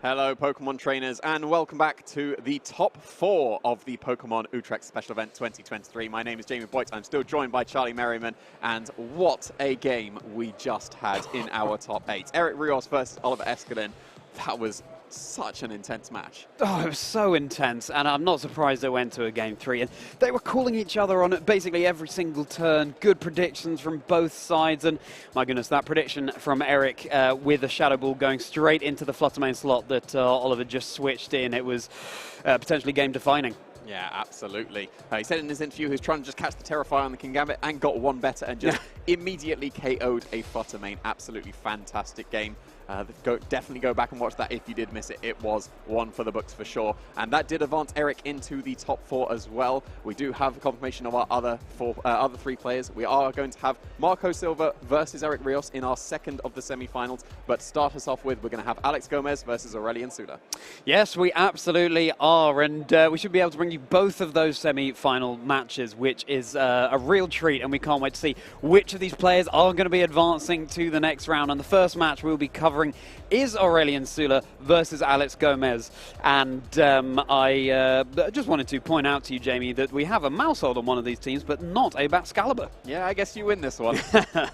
Hello, Pokemon trainers, and welcome back to the top 4 of the Pokemon Utrecht Special Event 2023. My name is Jamie Boyt. I'm still joined by Charlie Merriman, and what a game we just had in our top 8. Eric Rios versus Oliver Eskelin. That was such an intense match. Oh, it was so intense, and I'm not surprised they went to a Game 3. And they were calling each other on basically every single turn. Good predictions from both sides, and my goodness, that prediction from Eric with the Shadow Ball going straight into the Fluttermane slot that Oliver just switched in, it was potentially game-defining. Yeah, absolutely. He said in his interview he was trying to just catch the Terrify on the Kingambit and got one better and just immediately KO'd a Fluttermane. Absolutely fantastic game. Definitely go back and watch that if you did miss it. It was one for the books for sure. And that did advance Eric into the top 4 as well. We do have a confirmation of our other 3 players. We are going to have Marco Silva versus Eric Rios in our second of the semi-finals. But to start us off with, we're going to have Álex Gómez versus Aurélien Soula. Yes, we absolutely are. And we should be able to bring you both of those semi-final matches, which is a real treat. And we can't wait to see which of these players are going to be advancing to the next round. And the first match we'll be covering is Aurélien Soula versus Álex Gómez. And I just wanted to point out to you, Jamie, that we have a Mousehold on one of these teams, but not a Baxcalibur. Yeah, I guess you win this one.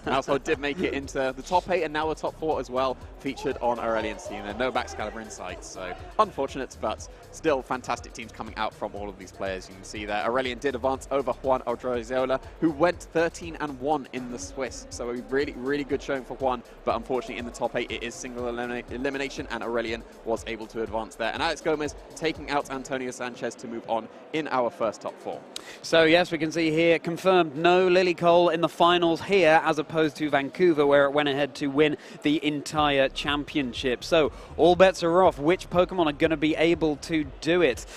Mousehold did make it into the top 8 and now the top 4 as well, featured on Aurelien's team. And no Baxcalibur in sight, so unfortunate, but still fantastic teams coming out from all of these players. You can see there, Aurélien did advance over Juan Odriozola, who went 13-1 in the Swiss. So a really, really good showing for Juan, but unfortunately in the top 8 it is single elimination, and Aurélien was able to advance there. And Álex Gómez taking out Antonio Sanchez to move on in our first top 4. So yes, we can see here confirmed no Lily Cole in the finals here, as opposed to Vancouver, where it went ahead to win the entire championship. So all bets are off. Which Pokemon are going to be able to do it?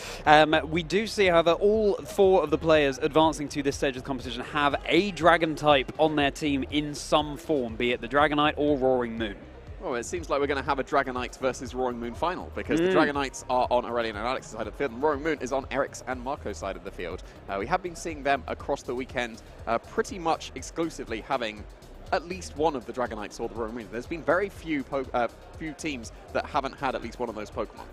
We do see, however, all 4 of the players advancing to this stage of the competition have a Dragon type on their team in some form, be it the Dragonite or Roaring Moon. Well, it seems like we're going to have a Dragonite versus Roaring Moon final, because the Dragonites are on Aurélien and Alex's side of the field, and Roaring Moon is on Eric's and Marco's side of the field. We have been seeing them across the weekend pretty much exclusively having at least one of the Dragonites or the Roaring Moon. There's been very few teams that haven't had at least one of those Pokemon.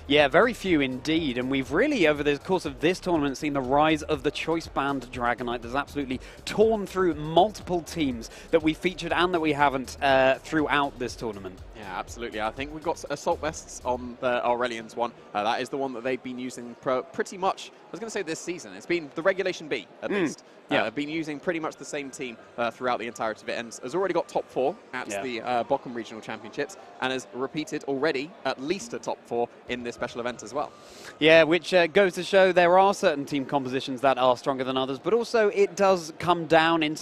Yeah, very few indeed, and we've really, over the course of this tournament, seen the rise of the Choice Band Dragonite that's absolutely torn through multiple teams that we featured and that we haven't throughout this tournament. Yeah, absolutely. I think we've got Assault Vests on the Aurelien's one. That is the one that they've been using pretty much, I was going to say this season. It's been the Regulation B, at least. Yeah, I've been using pretty much the same team throughout the entirety of it, and has already got top 4 at the Bochum Regional Championships, and has repeated already at least a top 4 in this special event as well. Yeah, which goes to show there are certain team compositions that are stronger than others, but also it does come down in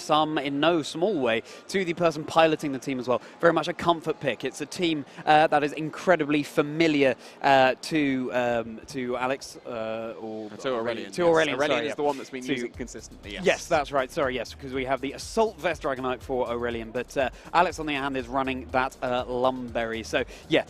no small way, to the person piloting the team as well. Very much a comfort pick. It's a team that is incredibly familiar to Alex or to Aurélien. To Aurélien, Aurélien is the one that's been using consistently. Yes, that's right. Sorry, yes, because we have the Assault Vest Dragonite for Aurélien, but Alex on the other hand is running that Lumberry. So yeah,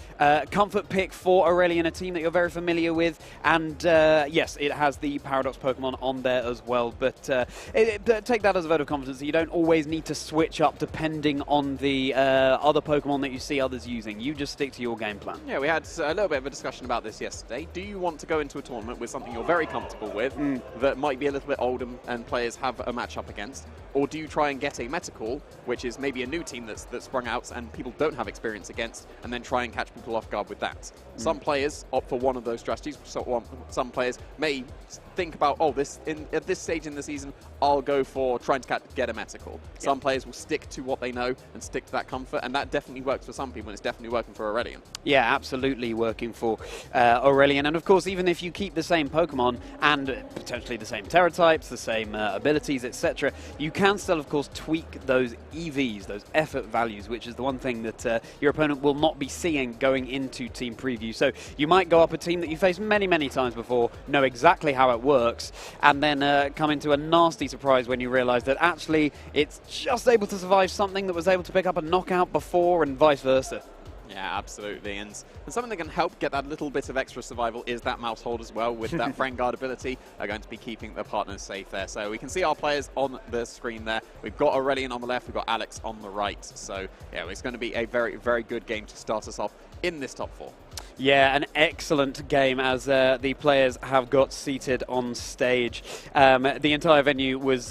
comfort pick for Aurélien, a team that you're very familiar with, and yes, it has the Paradox Pokemon on there as well, but take that as a vote of confidence. You don't always need to switch up depending on the other Pokemon that you see others using. You just stick to your game plan. Yeah, we had a little bit of a discussion about this yesterday. Do you want to go into a tournament with something you're very comfortable with that might be a little bit older and players have a match up against, or do you try and get a Metacall, which is maybe a new team that's sprung out and people don't have experience against, and then try and catch people off guard with that? Some players opt for one of those strategies. So some players may think about, oh, at this stage in the season, I'll go for trying to get a Metacall. Some players will stick to what they know and stick to that comfort, and that definitely works for some people, and it's definitely working for Aurélien. Yeah, absolutely working for Aurélien. And of course, even if you keep the same Pokemon and potentially the same Terra types, the same abilities, etc., you can still, of course, tweak those EVs, those effort values, which is the one thing that your opponent will not be seeing going into team preview. So you might go up a team that you faced many, many times before, know exactly how it works, and then come into a nasty surprise when you realize that actually it's just able to survive something that was able to pick up a knockout before, and vice versa. Yeah, absolutely. And something that can help get that little bit of extra survival is that Mousehold as well, with that Friend Guard ability, are going to be keeping the partners safe there. So we can see our players on the screen there. We've got Aurélien on the left, we've got Alex on the right. So yeah, it's going to be a very, very good game to start us off in this top 4. Yeah, an excellent game as the players have got seated on stage. The entire venue was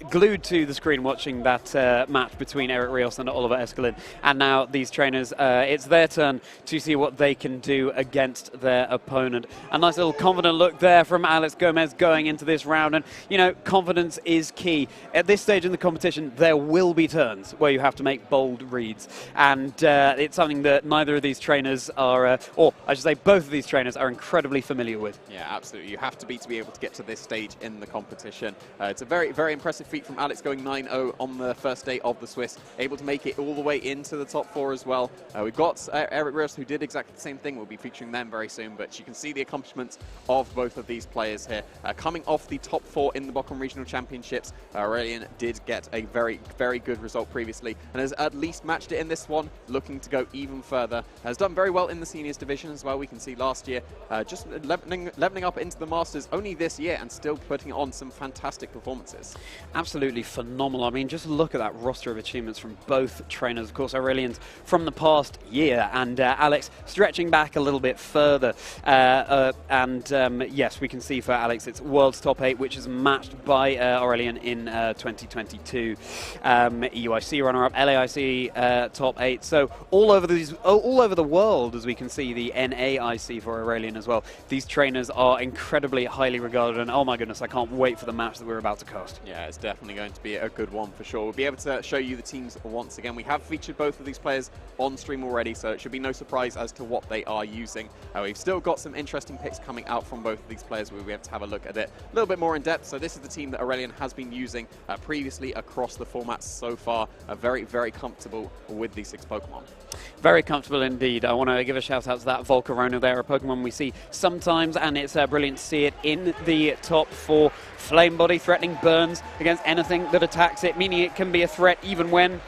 glued to the screen watching that match between Eric Rios and Oliver Eskelin. And now these trainers, it's their turn to see what they can do against their opponent. A nice little confident look there from Álex Gómez going into this round. And, you know, confidence is key. At this stage in the competition, there will be turns where you have to make bold reads. And it's something that neither of these trainers are, or I should say both of these trainers are incredibly familiar with. Yeah, absolutely. You have to be able to get to this stage in the competition. It's a very, very impressive feat from Álex, going 9-0 on the first day of the Swiss, able to make it all the way into the top 4 as well. We've got Eric Rios, who did exactly the same thing. We'll be featuring them very soon, but you can see the accomplishments of both of these players here. Coming off the top 4 in the Bochum Regional Championships, Aurélien did get a very, very good result previously and has at least matched it in this one, looking to go even further. Has done very well in the seniors division as well. We can see last year just leveling up into the Masters only this year and still putting on some fantastic performances. Absolutely phenomenal. I mean, just look at that roster of achievements from both trainers. Of course, Aurelien's from the past year and Álex stretching back a little bit further. Yes, we can see for Álex it's world's top 8, which is matched by Aurélien in 2022. EUIC runner-up, LAIC top 8. So all over the world, as we can see, the NAIC for Aurélien as well. These trainers are incredibly highly regarded, and oh my goodness, I can't wait for the match that we're about to cast. Yeah, it's definitely going to be a good one for sure. We'll be able to show you the teams once again. We have featured both of these players on stream already, so it should be no surprise as to what they are using. We've still got some interesting picks coming out from both of these players. We'll be able to have a look at it a little bit more in depth. So this is the team that Aurélien has been using previously across the formats so far. Very, very comfortable with these 6 Pokemon. Very comfortable indeed. I want to give a shout out to that Volcarona there, a Pokemon we see sometimes, and it's brilliant to see it in the top 4. Flame Body, threatening burns against anything that attacks it, meaning it can be a threat even when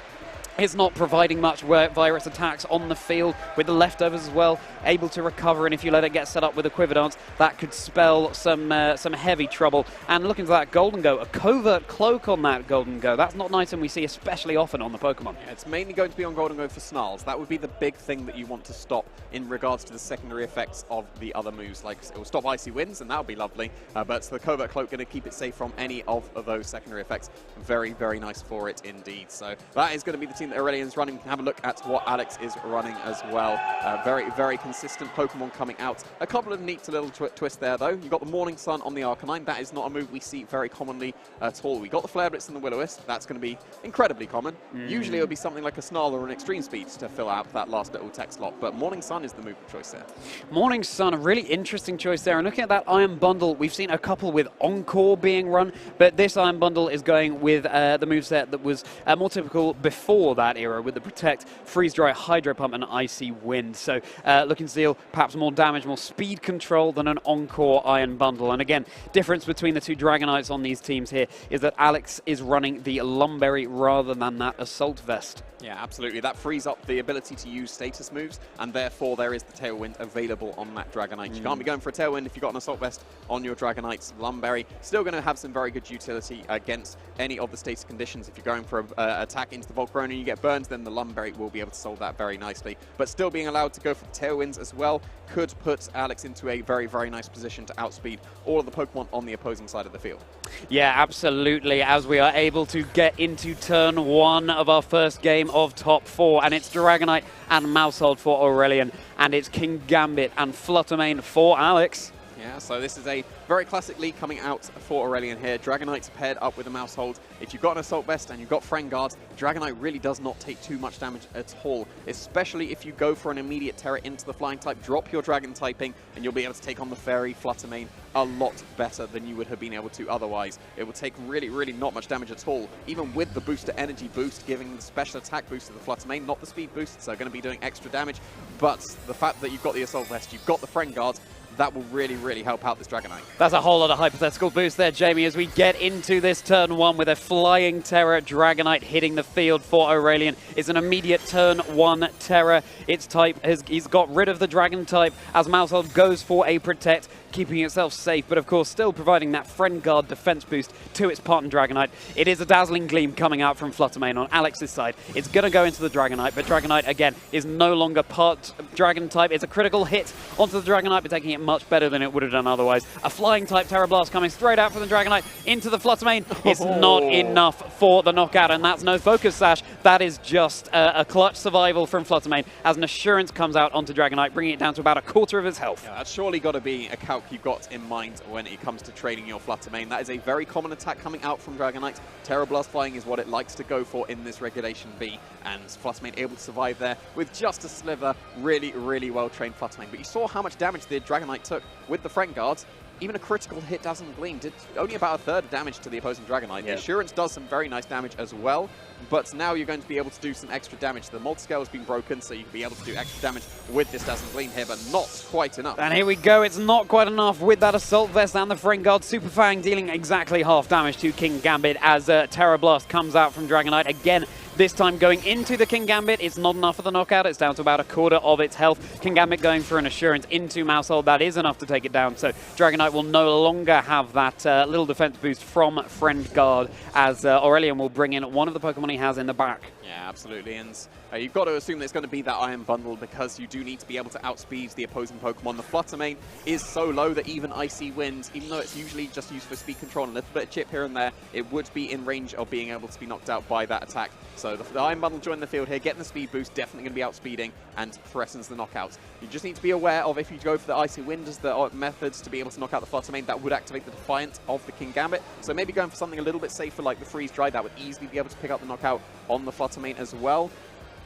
it's not providing much virus attacks on the field, with the leftovers as well, able to recover, and if you let it get set up with a Quiver Dance, that could spell some heavy trouble. And looking for that Golden Go, a covert cloak on that Golden Go. That's not an item we see especially often on the Pokemon. Yeah, it's mainly going to be on Golden Go for Snarls. That would be the big thing that you want to stop in regards to the secondary effects of the other moves. Like, it will stop Icy Winds, and that would be lovely, but the covert cloak going to keep it safe from any of those secondary effects. Very, very nice for it indeed. So that is going to be the team that Aurelien's running. We can have a look at what Álex is running as well. Very, very consistent Pokemon coming out. A couple of neat little twists there, though. You've got the Morning Sun on the Arcanine. That is not a move we see very commonly at all. We got the Flare Blitz and the Will-O-Wisp. That's going to be incredibly common. Usually it would be something like a Snarl or an Extreme Speed to fill out that last little tech slot, but Morning Sun is the move of choice there. Morning Sun, a really interesting choice there. And looking at that Iron Bundle, we've seen a couple with Encore being run, but this Iron Bundle is going with the moveset that was more typical before that era, with the Protect, Freeze Dry, Hydro Pump, and Icy Wind. So looking to deal perhaps more damage, more speed control than an Encore Iron Bundle. And again, difference between the 2 Dragonites on these teams here is that Álex is running the Lumberry rather than that Assault Vest. Yeah, absolutely. That frees up the ability to use status moves, and therefore there is the Tailwind available on that Dragonite. You can't be going for a Tailwind if you've got an Assault Vest on your Dragonite's Lumberry. Still going to have some very good utility against any of the status conditions. If you're going for an attack into the Volcarona and you get burned, then the Lumberry will be able to solve that very nicely. But still being allowed to go for Tailwinds as well could put Álex into a very, very nice position to outspeed all of the Pokemon on the opposing side of the field. Yeah, absolutely, as we are able to get into turn 1 of our first game of top 4, and it's Dragonite and Maushold for Aurélien, and it's King Gambit and Fluttermane for Álex. Yeah, so this is a very classic lead coming out for Aurélien here. Dragonite's paired up with a Maushold. If you've got an Assault Vest and you've got Frangard, Dragonite really does not take too much damage at all, especially if you go for an immediate Terror into the Flying type, drop your Dragon typing, and you'll be able to take on the Fairy Fluttermane a lot better than you would have been able to otherwise. It will take really, really not much damage at all, even with the Booster Energy boost, giving the special attack boost to the Fluttermane, not the speed boost, so going to be doing extra damage. But the fact that you've got the Assault Vest, you've got the Frangard, that will really, really help out this Dragonite. That's a whole lot of hypothetical boost there, Jamie, as we get into this turn 1 with a Flying Terror Dragonite hitting the field for Aurélien. It's an immediate turn 1 Terror. Its type, he's got rid of the Dragon type as Maushold goes for a Protect, keeping itself safe, but of course still providing that Friend Guard defense boost to its partner Dragonite. It is a Dazzling Gleam coming out from Fluttermane on Alex's side. It's going to go into the Dragonite, but Dragonite, again, is no longer part Dragon type. It's a critical hit onto the Dragonite, but taking it much better than it would have done otherwise. A Flying type Terra Blast coming straight out from the Dragonite into the Fluttermane. It's not enough for the knockout, and that's no Focus Sash. That is just a clutch survival from Fluttermane as an Assurance comes out onto Dragonite, bringing it down to about a quarter of its health. Yeah, that's surely got to be a calc you've got in mind when it comes to training your Fluttermane. That is a very common attack coming out from Dragonite. Terra Blast Flying is what it likes to go for in this Regulation B, and Fluttermane able to survive there with just a sliver. Really, really well trained Fluttermane. But you saw how much damage the Dragonite took with the Friend Guards. Even a critical hit Dazzling Gleam did only about a third of damage to the opposing Dragonite. The Assurance does some very nice damage as well, but now you're going to be able to do some extra damage. The multiscale has been broken, so you can be able to do extra damage with this Dazzling Gleam here, but not quite enough. And here we go, it's not quite enough with that Assault Vest and the Friend Guard. Super Fang dealing exactly half damage to King Gambit as Terra Blast comes out from Dragonite. Again, this time going into the King Gambit, it's not enough for the knockout. It's down to about a quarter of its health. King Gambit going for an Assurance into Maushold. That is enough to take it down. So Dragonite will no longer have that little defense boost from Friend Guard as Aurélien will bring in one of the Pokemon he has in the back. Yeah, absolutely. And you've got to assume that it's going to be that Iron Bundle because you do need to be able to outspeed the opposing Pokemon. The Fluttermane is so low that even Icy Wind, even though it's usually just used for speed control and a little bit of chip here and there, it would be in range of being able to be knocked out by that attack. So the Iron Bundle joining the field here, getting the speed boost, definitely going to be outspeeding and threatens the knockout. You just need to be aware of if you go for the Icy Wind as the methods to be able to knock out the Fluttermane, that would activate the Defiant of the King Gambit. So maybe going for something a little bit safer like the Freeze Dry, that would easily be able to pick up the knockout on the Fluttermane as well.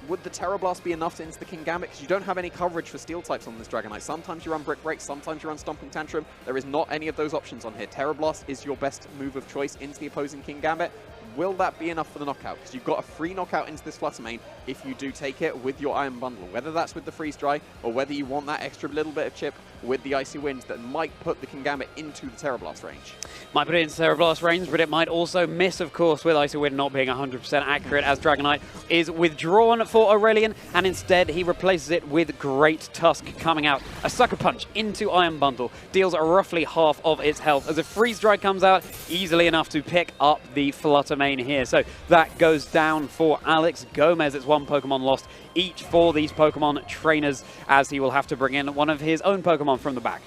Would the Terra Blast be enough to into the King Gambit? Because you don't have any coverage for Steel types on this Dragonite. Sometimes you run Brick Break, sometimes you run Stomping Tantrum. There is not any of those options on here. Terra Blast is your best move of choice into the opposing King Gambit. Will that be enough for the knockout? Because you've got a free knockout into this Fluttermane if you do take it with your Iron Bundle. Whether that's with the Freeze Dry or whether you want that extra little bit of chip with the Icy Wind that might put the King Gambit into the Terra Blast range. Might put it into Terra Blast range, but it might also miss, of course, with Icy Wind not being 100% accurate as Dragonite is withdrawn for Aurélien, and instead he replaces it with Great Tusk coming out. A Sucker Punch into Iron Bundle deals roughly half of its health as a Freeze Dry comes out, easily enough to pick up the Fluttermane here. So that goes down for Álex Gómez. It's one Pokemon lost each for these Pokemon trainers as he will have to bring in one of his own Pokemon from the back.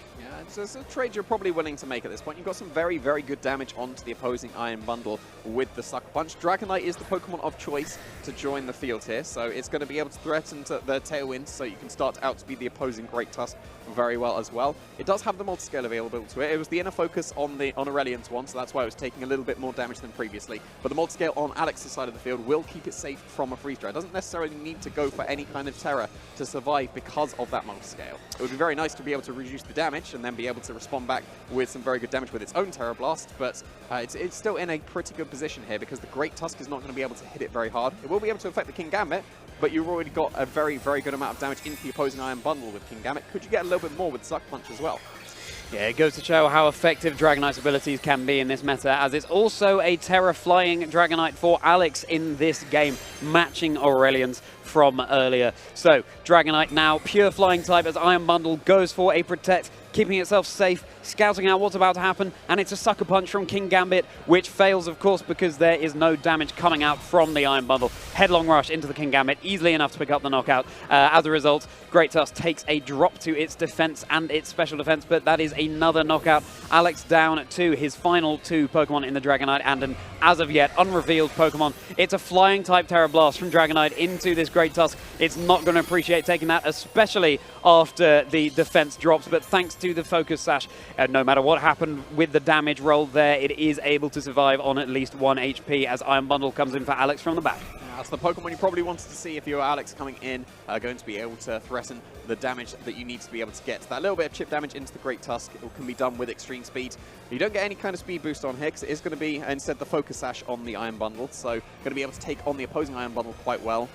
It's a trade you're probably willing to make at this point. You've got some very, very good damage onto the opposing Iron Bundle with the Sucker Punch. Dragonite is the Pokemon of choice to join the field here, so it's going to be able to threaten the Tailwind, so you can start to outspeed the opposing Great Tusk very well as well. It does have the multiscale available to it. It was the inner focus on Aurélien's one, so that's why it was taking a little bit more damage than previously. But the multiscale on Alex's side of the field will keep it safe from a Freeze Dry. It doesn't necessarily need to go for any kind of Terror to survive because of that multiscale. It would be very nice to be able to reduce the damage and then be able to respond back with some very good damage with its own Terra Blast, but it's still in a pretty good position here because the Great Tusk is not going to be able to hit it very hard. It will be able to affect the King Gambit, but you've already got a very, very good amount of damage into the opposing Iron Bundle with King Gambit. Could you get a little bit more with Sucker Punch as well? Yeah, it goes to show how effective Dragonite's abilities can be in this meta, as it's also a Terra Flying Dragonite for Alex in this game, matching Aurélien's from earlier. So, Dragonite now pure Flying type as Iron Bundle goes for a Protect, keeping itself safe, scouting out what's about to happen, and it's a Sucker Punch from King Gambit, which fails, of course, because there is no damage coming out from the Iron Bundle. Headlong Rush into the King Gambit, easily enough to pick up the knockout. As a result, Great Tusk takes a drop to its defense and its special defense, but that is another knockout. Alex down to his final two Pokemon in the Dragonite, and an, as of yet, unrevealed Pokemon. It's a Flying type Terra Blast from Dragonite into this Great Tusk. It's not going to appreciate taking that, especially after the defense drops, but thanks to the Focus Sash, no matter what happened with the damage roll there, it is able to survive on at least 1 HP as Iron Bundle comes in for Alex from the back. That's the Pokemon you probably wanted to see if you were Alex coming in, going to be able to threaten the damage that you need to be able to get. That little bit of chip damage into the Great Tusk, it can be done with extreme speed. You don't get any kind of speed boost on here because it is going to be instead the Focus Sash on the Iron Bundle, so going to be able to take on the opposing Iron Bundle quite well.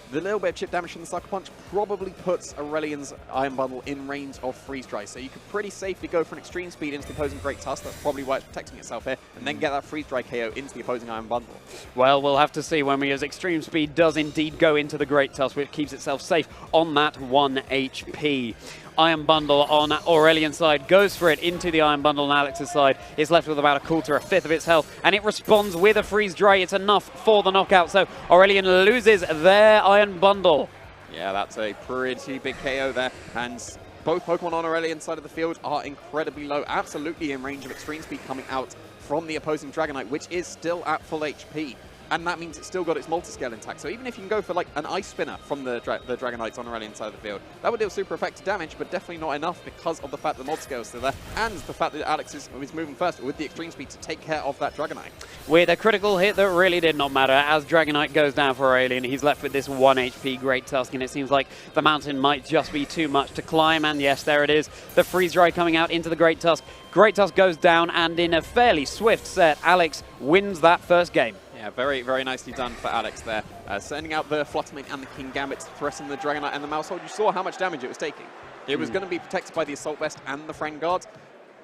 The little bit of chip damage from the Sucker Punch probably puts Aurelian's Iron Bundle in range of Freeze Dry. So you could pretty safely go for an Extreme Speed into the opposing Great Tusk. That's probably why it's protecting itself here. And then get that Freeze Dry KO into the opposing Iron Bundle. Well, we'll have to see when we, as Extreme Speed does indeed go into the Great Tusk, which keeps itself safe on that 1 HP. Iron Bundle on Aurelian's side goes for it into the Iron Bundle on Alex's side. It's left with about a quarter, a fifth of its health, and it responds with a Freeze Dry. It's enough for the knockout, so Aurélien loses their Iron Bundle. Yeah, that's a pretty big KO there, and both Pokemon on Aurelian's side of the field are incredibly low, absolutely in range of Extreme Speed coming out from the opposing Dragonite, which is still at full HP. And that means it's still got its multi-scale intact. So even if you can go for like an Ice Spinner from the Dragonites on Aurelian's side of the field, that would deal super effective damage, but definitely not enough because of the fact that the multi-scale is still there, and the fact that Alex is moving first with the Extreme Speed to take care of that Dragonite. With a critical hit that really did not matter, as Dragonite goes down for Aurélien, he's left with this 1 HP Great Tusk, and it seems like the mountain might just be too much to climb, and yes, there it is. The Freeze Dry coming out into the Great Tusk. Great Tusk goes down, and in a fairly swift set, Alex wins that first game. Yeah, very, very nicely done for Alex there. Sending out the Fluttermane and the King Gambit to threaten the Dragonite and the Maushold. You saw how much damage it was taking. It was going to be protected by the Assault Vest and the Friend Guard.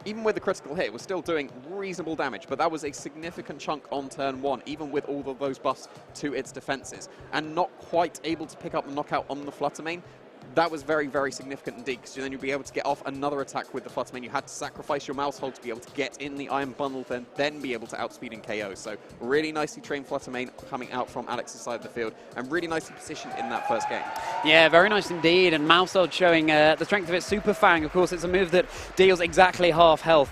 Even with the critical hit, it was still doing reasonable damage, but that was a significant chunk on turn 1, even with all of those buffs to its defenses. And not quite able to pick up the knockout on the Fluttermane. That was very, very significant indeed, because then you'd be able to get off another attack with the Fluttermane. You had to sacrifice your Maushold to be able to get in the Iron Bundle, then be able to outspeed and KO. So really nicely trained Fluttermane coming out from Alex's side of the field, and really nicely positioned in that first game. Yeah, very nice indeed, and Maushold showing the strength of its Super Fang. Of course, it's a move that deals exactly half health,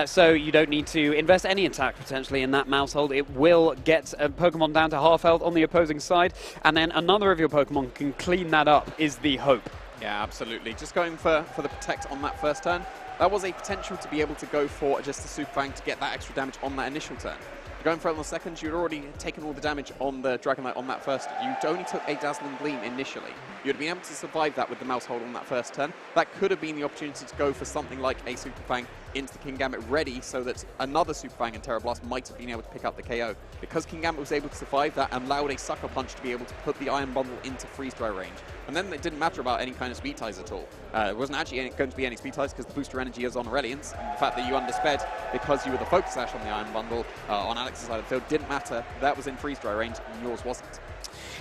so you don't need to invest any attack potentially in that Maushold. It will get a Pokemon down to half health on the opposing side, and then another of your Pokemon can clean that up, is the hope. Yeah, absolutely. Just going for the Protect on that first turn, that was a potential to be able to go for just a Super Fang to get that extra damage on that initial turn. Going for it on the second, you'd already taken all the damage on the Dragonite on that first. You only took a Dazzling Gleam initially. You'd be able to survive that with the Maushold on that first turn. That could have been the opportunity to go for something like a Super Fang into the King Gambit ready, so that another Super Fang and Terra Blast might have been able to pick up the KO. Because King Gambit was able to survive that and allowed a Sucker Punch to be able to put the Iron Bundle into Freeze Dry range. And then it didn't matter about any kind of speed ties at all. It wasn't actually going to be any speed ties because the booster energy is on Aurelian's. And the fact that you undersped because you were the Focus Sash on the Iron Bundle on Alex's side of the field didn't matter. That was in Freeze Dry range and yours wasn't.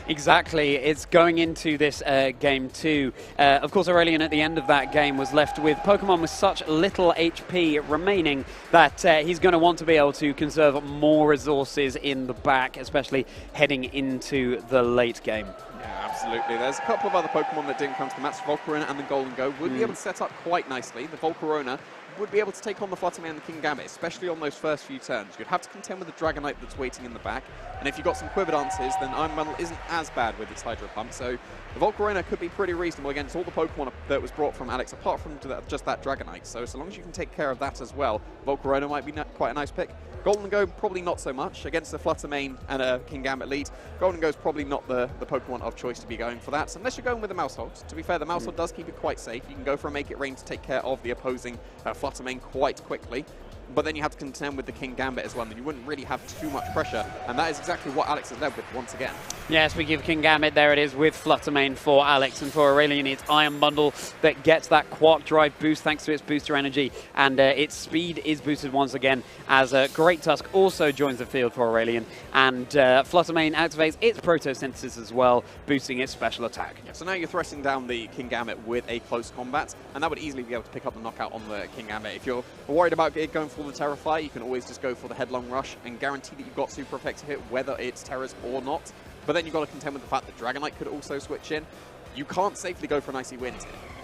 Exactly. It's going into this game 2. Of course, Aurélien at the end of that game was left with Pokemon with such little HP remaining that he's going to want to be able to conserve more resources in the back, especially heading into the late game. Yeah, absolutely. There's a couple of other Pokemon that didn't come to the match. Volcarona and the Golden Go would be able to set up quite nicely. The Volcarona would be able to take on the Fluttermane and the King Gambit, especially on those first few turns. You'd have to contend with the Dragonite that's waiting in the back, and if you've got some Quiver Dances, then Iron Bundle isn't as bad with its Hydro Pump, so the Volcarona could be pretty reasonable against all the Pokemon that was brought from Alex, apart from just that Dragonite. So long as you can take care of that as well, Volcarona might be quite a nice pick. Golden Go, probably not so much. Against the Fluttermane and a King Gambit lead, Golden Go is probably not the Pokemon of choice to be going for that, unless you're going with the Maushold. To be fair, the Maushold does keep it quite safe. You can go for a Make It Rain to take care of the opposing Fluttermane quite quickly. But then you have to contend with the King Gambit as well, and you wouldn't really have too much pressure, and that is exactly what Alex has led with once again. Yeah, speaking of King Gambit, there it is with Fluttermane for Alex, and for Aurélien, it's Iron Bundle that gets that Quark Drive boost thanks to its booster energy, and its speed is boosted once again as Great Tusk also joins the field for Aurélien, and Fluttermane activates its Protosynthesis as well, boosting its special attack. Yeah, so now you're thrusting down the King Gambit with a close combat, and that would easily be able to pick up the knockout on the King Gambit. If you're worried about it going for the Terrify, you can always just go for the Headlong Rush and guarantee that you've got super effective hit, whether it's Terras or not. But then you've got to contend with the fact that Dragonite could also switch in. You can't safely go for an Icy Wind.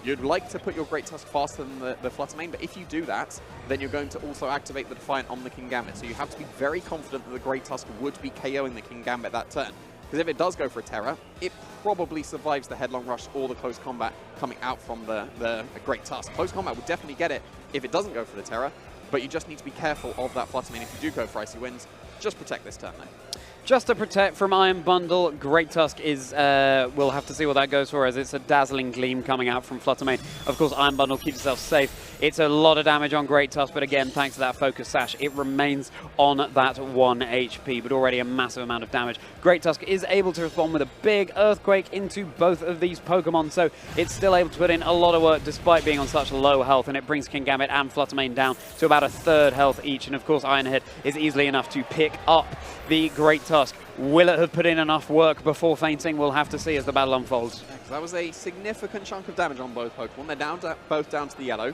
You'd like to put your Great Tusk faster than the Fluttermane, but if you do that, then you're going to also activate the Defiant on the King Gambit. So you have to be very confident that the Great Tusk would be KOing the King Gambit that turn. Because if it does go for a Terra, it probably survives the Headlong Rush or the Close Combat coming out from the Great Tusk. Close Combat would definitely get it if it doesn't go for the Terra, but you just need to be careful of that Fluttermane. If you do go for Icy Winds, just protect this turn though. Just a protect from Iron Bundle. Great Tusk is, we'll have to see what that goes for, as it's a dazzling gleam coming out from Fluttermane. Of course, Iron Bundle keeps itself safe. It's a lot of damage on Great Tusk, but again, thanks to that Focus Sash, it remains on that 1 HP, but already a massive amount of damage. Great Tusk is able to respond with a big Earthquake into both of these Pokemon, so it's still able to put in a lot of work despite being on such low health, and it brings Kingambit and Fluttermane down to about a third health each, and of course, Ironhead is easily enough to pick up the Great Tusk. Will it have put in enough work before fainting? We'll have to see as the battle unfolds. Yeah, that was a significant chunk of damage on both Pokemon. They're both down to the yellow.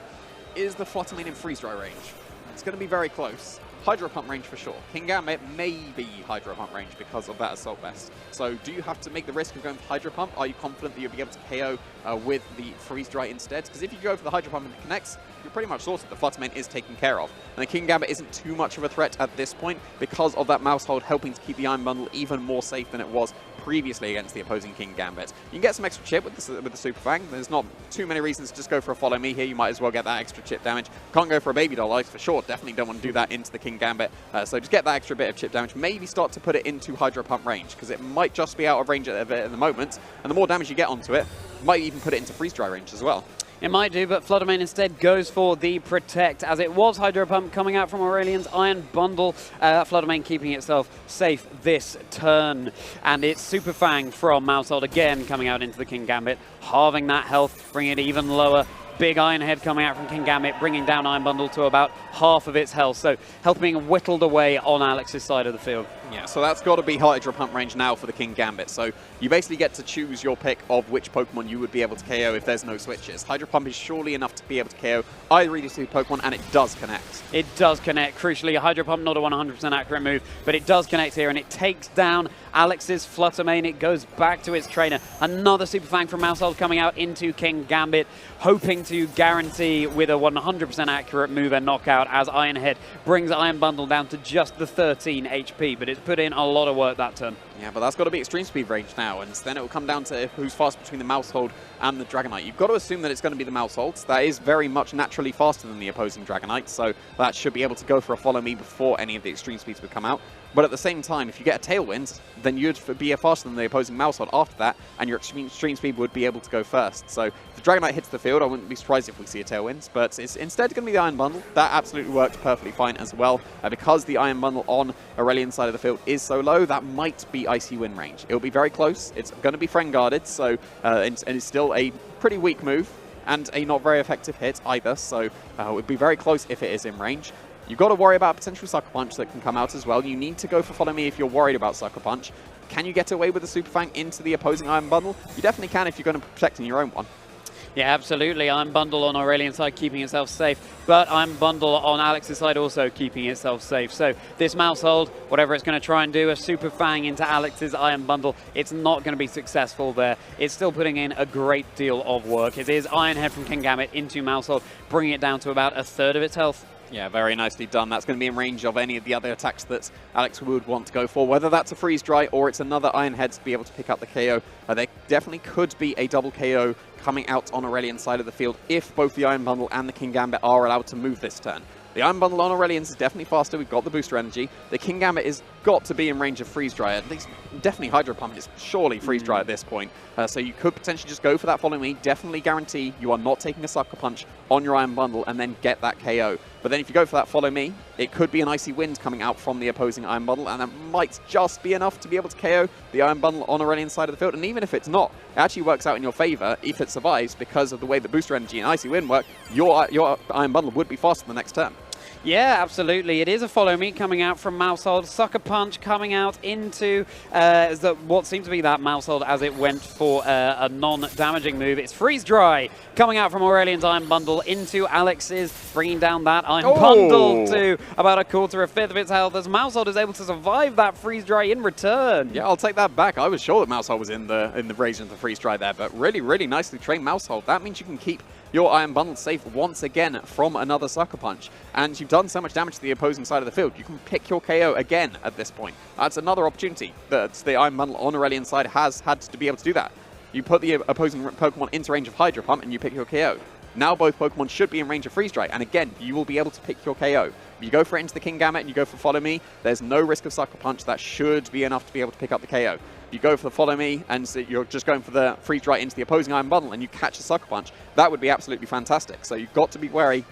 Is the Fluttermane in freeze-dry range? It's going to be very close. Hydro Pump range for sure. Kingambit may be Hydro Pump range because of that Assault Vest. So do you have to make the risk of going for Hydro Pump? Are you confident that you'll be able to KO with the Freeze Dry instead? Because if you go for the Hydro Pump and it connects, you're pretty much sorted. The Fluttermane is taken care of. And the Kingambit isn't too much of a threat at this point because of that Mouse Hold helping to keep the Iron Bundle even more safe than it was previously against the opposing Kingambit. You can get some extra chip with the Super Fang. There's not too many reasons to just go for a Follow Me here. You might as well get that extra chip damage. Can't go for a Baby Doll Ice for sure. Definitely don't want to do that into the Kingambit. So just get that extra bit of chip damage. Maybe start to put it into Hydro Pump range because it might just be out of range at the moment. And the more damage you get onto it, might even put it into Freeze Dry range as well. It might do, but Fluttermane instead goes for the Protect, as it was Hydro Pump coming out from Aurelian's Iron Bundle. Fluttermane keeping itself safe this turn. And it's Super Fang from Mousehold again coming out into the Kingambit, halving that health, bringing it even lower. Big Iron Head coming out from Kingambit, bringing down Iron Bundle to about half of its health. So health being whittled away on Alex's side of the field. Yeah, so that's got to be Hydro Pump range now for the Kingambit. So you basically get to choose your pick of which Pokemon you would be able to KO if there's no switches. Hydro Pump is surely enough to be able to KO either of these two Pokemon, and it does connect. It does connect. Crucially, Hydro Pump not a 100% accurate move, but it does connect here, and it takes down Alex's Fluttermane. It goes back to its trainer. Another Super Fang from Mousehold coming out into Kingambit, hoping to guarantee with a 100% accurate move and knockout, as Iron Head brings Iron Bundle down to just the 13 HP, but it's put in a lot of work that turn. Yeah, but that's got to be Extreme Speed range now, and then it will come down to who's fast between the Mousehold and the Dragonite. You've got to assume that it's going to be the Mousehold. That is very much naturally faster than the opposing Dragonite, so that should be able to go for a Follow Me before any of the Extreme Speeds would come out. But at the same time, if you get a Tailwind, then you'd be faster than the opposing Mousehold after that, and your Extreme Speed would be able to go first. So if the Dragonite hits the field, I wouldn't be surprised if we see a Tailwind, but it's instead going to be the Iron Bundle. That absolutely works perfectly fine as well. Because the Iron Bundle on Aurelian's side of the field is so low, that might be Icy Wind range. It'll be very close. It's going to be Friend Guarded, so and it's still a pretty weak move and a not very effective hit either, so it would be very close if it is in range. You've got to worry about potential Sucker Punch that can come out as well. You need to go for Follow Me if you're worried about Sucker Punch. Can you get away with the Super Fang into the opposing Iron Bundle? You definitely can if you're going to be protecting your own one. Yeah, absolutely. Iron Bundle on Aurelian's side keeping itself safe, but Iron Bundle on Alex's side also keeping itself safe. So this Mousehold, whatever it's going to try and do, a Super Fang into Alex's Iron Bundle, it's not going to be successful there. It's still putting in a great deal of work. It is Iron Head from Kingambit into Mousehold, bringing it down to about a third of its health. Yeah, very nicely done. That's going to be in range of any of the other attacks that Alex would want to go for, whether that's a Freeze Dry or it's another Iron Head to be able to pick up the KO. There definitely could be a double KO coming out on Aurelian's side of the field if both the Iron Bundle and the Kingambit are allowed to move this turn. The Iron Bundle on Aurelian's is definitely faster. We've got the booster energy. The Kingambit is got to be in range of Freeze Dry. At least, definitely Hydro Pump is surely Freeze Dry at this point. So you could potentially just go for that Follow Me. Definitely guarantee you are not taking a Sucker Punch on your Iron Bundle and then get that KO. But then if you go for that Follow Me, it could be an Icy Wind coming out from the opposing Iron Bundle, and that might just be enough to be able to KO the Iron Bundle on Aurelian's side of the field. And even if it's not, it actually works out in your favor if it survives, because of the way that Booster Energy and Icy Wind work, your Iron Bundle would be faster the next turn. Yeah, absolutely. It is a Follow Me coming out from Mousehold. Sucker Punch coming out into what seems to be that Mousehold as it went for a non-damaging move. It's Freeze Dry coming out from Aurelian's Iron Bundle into Alex's, bringing down that Iron Bundle to about a quarter, a fifth of its health, as Mousehold is able to survive that Freeze Dry in return. Yeah, I'll take that back. I was sure that Mousehold was in the range of the Freeze Dry there, but really, really nicely trained Mousehold. That means you can keep your Iron Bundle safe once again from another Sucker Punch. And you've done so much damage to the opposing side of the field, you can pick your KO again at this point. That's another opportunity that the Iron Bundle on Aurelian's side has had to be able to do that. You put the opposing Pokemon into range of Hydro Pump and you pick your KO. now both Pokemon should be in range of Freeze Dry, and again, you will be able to pick your KO. If you go for it into the Kingambit and you go for Follow Me, there's no risk of Sucker Punch. That should be enough to be able to pick up the KO. If you go for the Follow Me and you're just going for the Freeze Dry into the opposing Iron Bundle and you catch a Sucker Punch, that would be absolutely fantastic. So you've got to be wary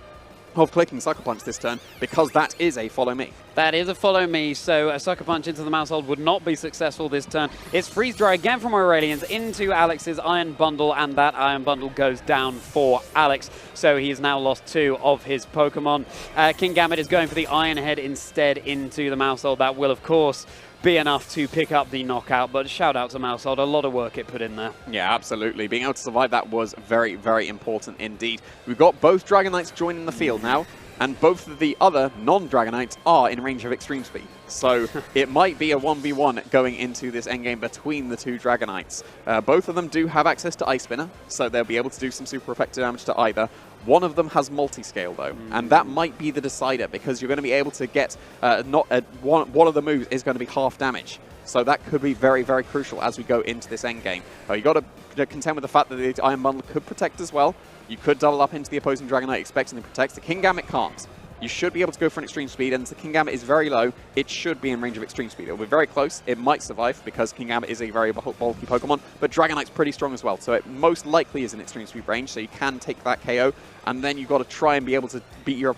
of clicking Sucker Punch this turn, because that is a Follow Me. That is a Follow Me, so a Sucker Punch into the Mousehold would not be successful this turn. It's Freeze Dry again from Aurelian's into Alex's Iron Bundle, and that Iron Bundle goes down for Álex. So he has now lost 2 of his Pokemon. Kingambit is going for the Iron Head instead into the Mousehold. That will, of course, be enough to pick up the knockout, but shout out to Mousehold, a lot of work it put in there. Yeah, absolutely. Being able to survive that was very, very important indeed. We've got both Dragonites joining the field now, and both of the other non-Dragonites are in range of Extreme Speed. So it might be a 1v1 going into this endgame between the 2 Dragonites. Both of them do have access to Ice Spinner, so they'll be able to do some super effective damage to either. One of them has multi-scale though, and that might be the decider, because you're going to be able to get one of the moves is going to be half damage. So that could be very, very crucial as we go into this endgame. You've got to contend with the fact that the Iron Bundle could protect as well. You could double up into the opposing Dragonite expecting to protect. The Kingambit can't. You should be able to go for an Extreme Speed, and the Kingambit is very low. It should be in range of Extreme Speed. It'll be very close. It might survive because Kingambit is a very bulky Pokemon, but Dragonite's pretty strong as well, so it most likely is in Extreme Speed range, so you can take that KO, and then you've got to try and be able to beat the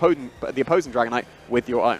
opposing Dragonite with your own.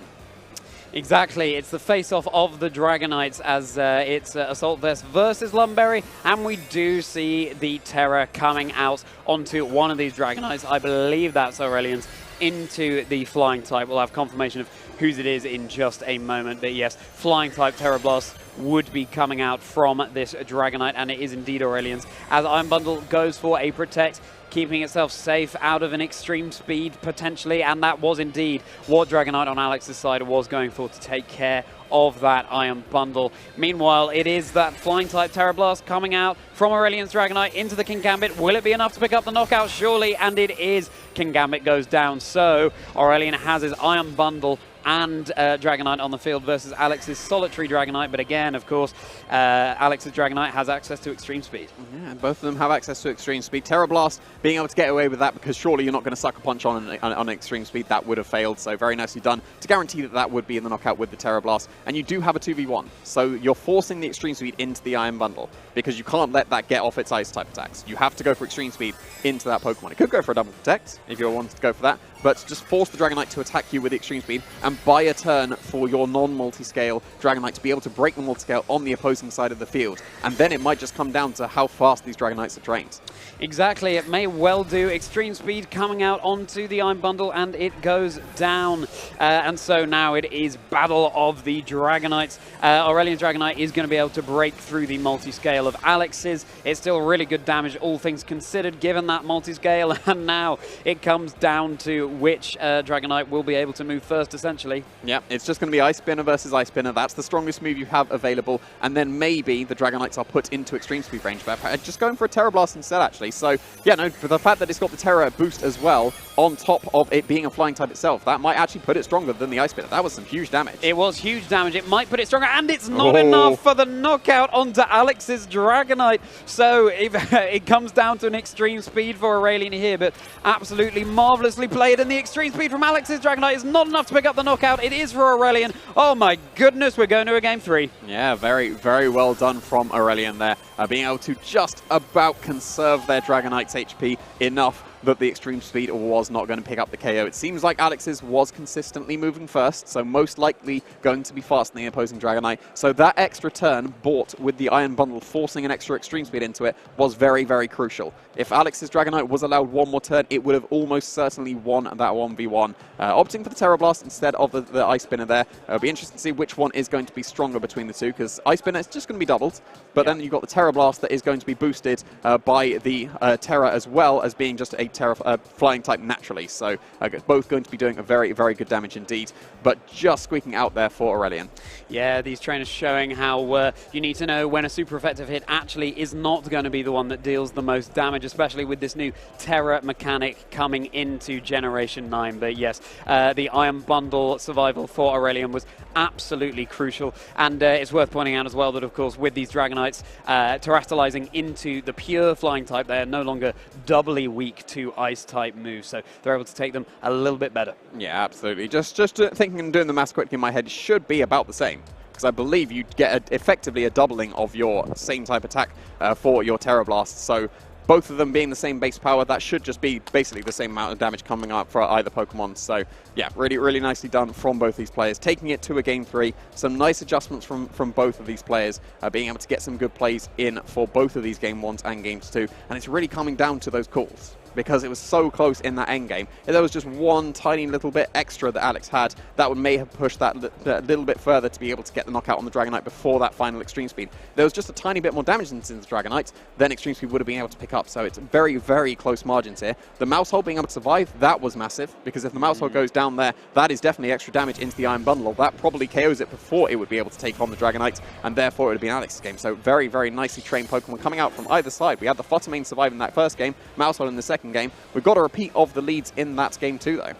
Exactly, it's the face-off of the Dragonites as it's Assault Vest versus Lumberry, and we do see the Terra coming out onto one of these Dragonites. I believe that's Aurelian's into the Flying type. We'll have confirmation of whose it is in just a moment, but yes, Flying type Terra Blast would be coming out from this Dragonite, and it is indeed Aurelian's, as Iron Bundle goes for a Protect, keeping itself safe out of an Extreme Speed potentially, and that was indeed what Dragonite on Alex's side was going for, to take care of that Iron Bundle. Meanwhile, it is that Flying type Terra Blast coming out from Aurelian's Dragonite into the Kingambit. Will it be enough to pick up the knockout? Surely, and it is. Kingambit goes down, so Aurelian has his Iron Bundle and Dragonite on the field versus Alex's solitary Dragonite, but again, of course, Alex's Dragonite has access to Extreme Speed. Yeah, both of them have access to Extreme Speed. Terra Blast being able to get away with that, because surely you're not going to Sucker Punch on Extreme Speed. That would have failed, so very nicely done to guarantee that that would be in the knockout with the Terra Blast. And you do have a 2v1, so you're forcing the Extreme Speed into the Iron Bundle, because you can't let that get off its Ice type attacks. You have to go for Extreme Speed into that Pokemon. It could go for a double Protect if you wanted to go for that, but just force the Dragonite to attack you with Extreme Speed and buy a turn for your non-multi-scale Dragonite to be able to break the multi-scale on the opposing side of the field. And then it might just come down to how fast these Dragonites are drained. Exactly, it may well do. Extreme Speed coming out onto the Iron Bundle, and it goes down. And so now it is Battle of the Dragonites. Aurelian Dragonite is going to be able to break through the multi-scale of Alex's. It's still really good damage, all things considered, given that multi-scale. And now it comes down to which Dragonite will be able to move first, essentially. Yeah, it's just going to be Ice Spinner versus Ice Spinner. That's the strongest move you have available. And then maybe the Dragonites are put into Extreme Speed range. But just going for a Terra Blast instead, actually. So, yeah, no, for the fact that it's got the Terra boost as well, on top of it being a Flying type itself, that might actually put it stronger than the Ice Spinner. That was some huge damage. It was huge damage. It might put it stronger, and it's not enough for the knockout onto Alex's Dragonite. So it comes down to an Extreme Speed for Aurelian here, but absolutely marvelously played. And the Extreme Speed from Alex's Dragonite is not enough to pick up the knockout. It is for Aurelian. Oh my goodness, we're going to a game 3. Yeah, very, very well done from Aurelian there. Being able to just about conserve their Dragonite's HP enough that the Extreme Speed was not going to pick up the KO. It seems like Alex's was consistently moving first, so most likely going to be faster than the opposing Dragonite. So that extra turn bought with the Iron Bundle, forcing an extra Extreme Speed into it, was very, very crucial. If Alex's Dragonite was allowed one more turn, it would have almost certainly won that 1v1. Opting for the Terra Blast instead of the Ice Spinner there. It'll be interesting to see which one is going to be stronger between the two, because Ice Spinner is just going to be doubled, but then you've got the Terra Blast that is going to be boosted by the Terra, as well as being just a Flying type naturally. So both going to be doing a very, very good damage indeed, but just squeaking out there for Aurelian. Yeah, these trainers showing how you need to know when a super effective hit actually is not going to be the one that deals the most damage, especially with this new Terra mechanic coming into Generation 9. But yes, the Iron Bundle survival for Aurelian was absolutely crucial. And it's worth pointing out as well that, of course, with these Dragonites terastallizing into the pure Flying type, they're no longer doubly weak to 2 Ice-type moves, so they're able to take them a little bit better. Yeah, absolutely. Just thinking and doing the maths quickly in my head, should be about the same. Because I believe you get effectively a doubling of your same type attack for your Terror Blasts. So both of them being the same base power, that should just be basically the same amount of damage coming up for either Pokemon. So yeah, really, really nicely done from both these players. Taking it to a Game 3, some nice adjustments from both of these players, being able to get some good plays in for both of these Game 1s and Games 2. And it's really coming down to those calls, because it was so close in that end game. If there was just one tiny little bit extra that Álex had, that may have pushed that little bit further to be able to get the knockout on the Dragonite before that final Extreme Speed. If there was just a tiny bit more damage into the Dragonite, then Extreme Speed would have been able to pick up. So it's very, very close margins here. The Mouse Hole being able to survive, that was massive, because if the Mouse Hole goes down there, that is definitely extra damage into the Iron Bundle. That probably KOs it before it would be able to take on the Dragonite, and therefore it would have been Alex's game. So very, very nicely trained Pokemon coming out from either side. We had the Fluttermane survive in that first game, Mouse Hole in the second game. We've got a repeat of the leads in that game too, though.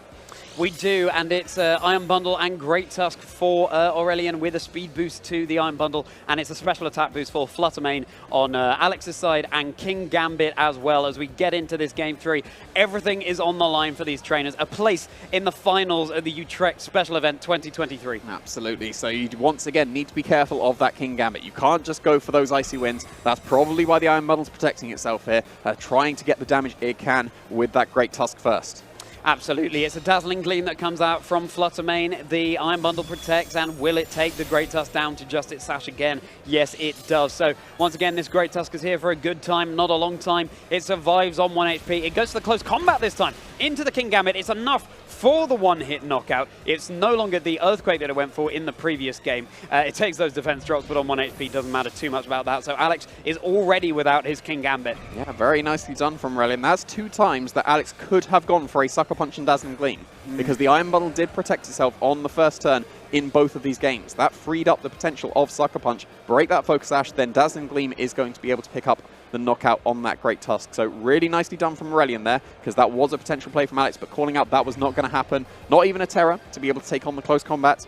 We do, and it's Iron Bundle and Great Tusk for Aurélien with a speed boost to the Iron Bundle, and it's a special attack boost for Fluttermane on Alex's side and King Gambit as well. As we get into this Game 3, everything is on the line for these trainers. A place in the finals of the Utrecht Special Event 2023. Absolutely. So you once again need to be careful of that King Gambit. You can't just go for those Icy Winds. That's probably why the Iron Bundle's protecting itself here, trying to get the damage it can with that Great Tusk first. Absolutely. It's a Dazzling Gleam that comes out from Fluttermane. The Iron Bundle protects, and will it take the Great Tusk down to just its sash again? Yes, it does. So once again, this Great Tusk is here for a good time, not a long time. It survives on 1 HP. It goes to the close combat this time into the King Gambit. It's enough for the one-hit knockout. It's no longer the Earthquake that it went for in the previous game. It takes those defense drops, but on 1 HP doesn't matter too much about that. So Álex is already without his King Gambit. Yeah, very nicely done from Aurélien. That's 2 times that Álex could have gone for a Sucker Punch and Dazzling Gleam, because the Iron Bundle did protect itself on the first turn in both of these games. That freed up the potential of Sucker Punch, break that Focus Ash, then Dazzling Gleam is going to be able to pick up the knockout on that Great Tusk. So really nicely done from Aurélien there, because that was a potential play from Álex, but calling out that was not going to happen. Not even a Terror to be able to take on the close combat.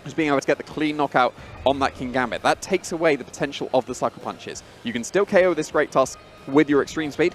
Just being able to get the clean knockout on that King Gambit. That takes away the potential of the Sucker Punches. You can still KO this Great Tusk with your Extreme Speed.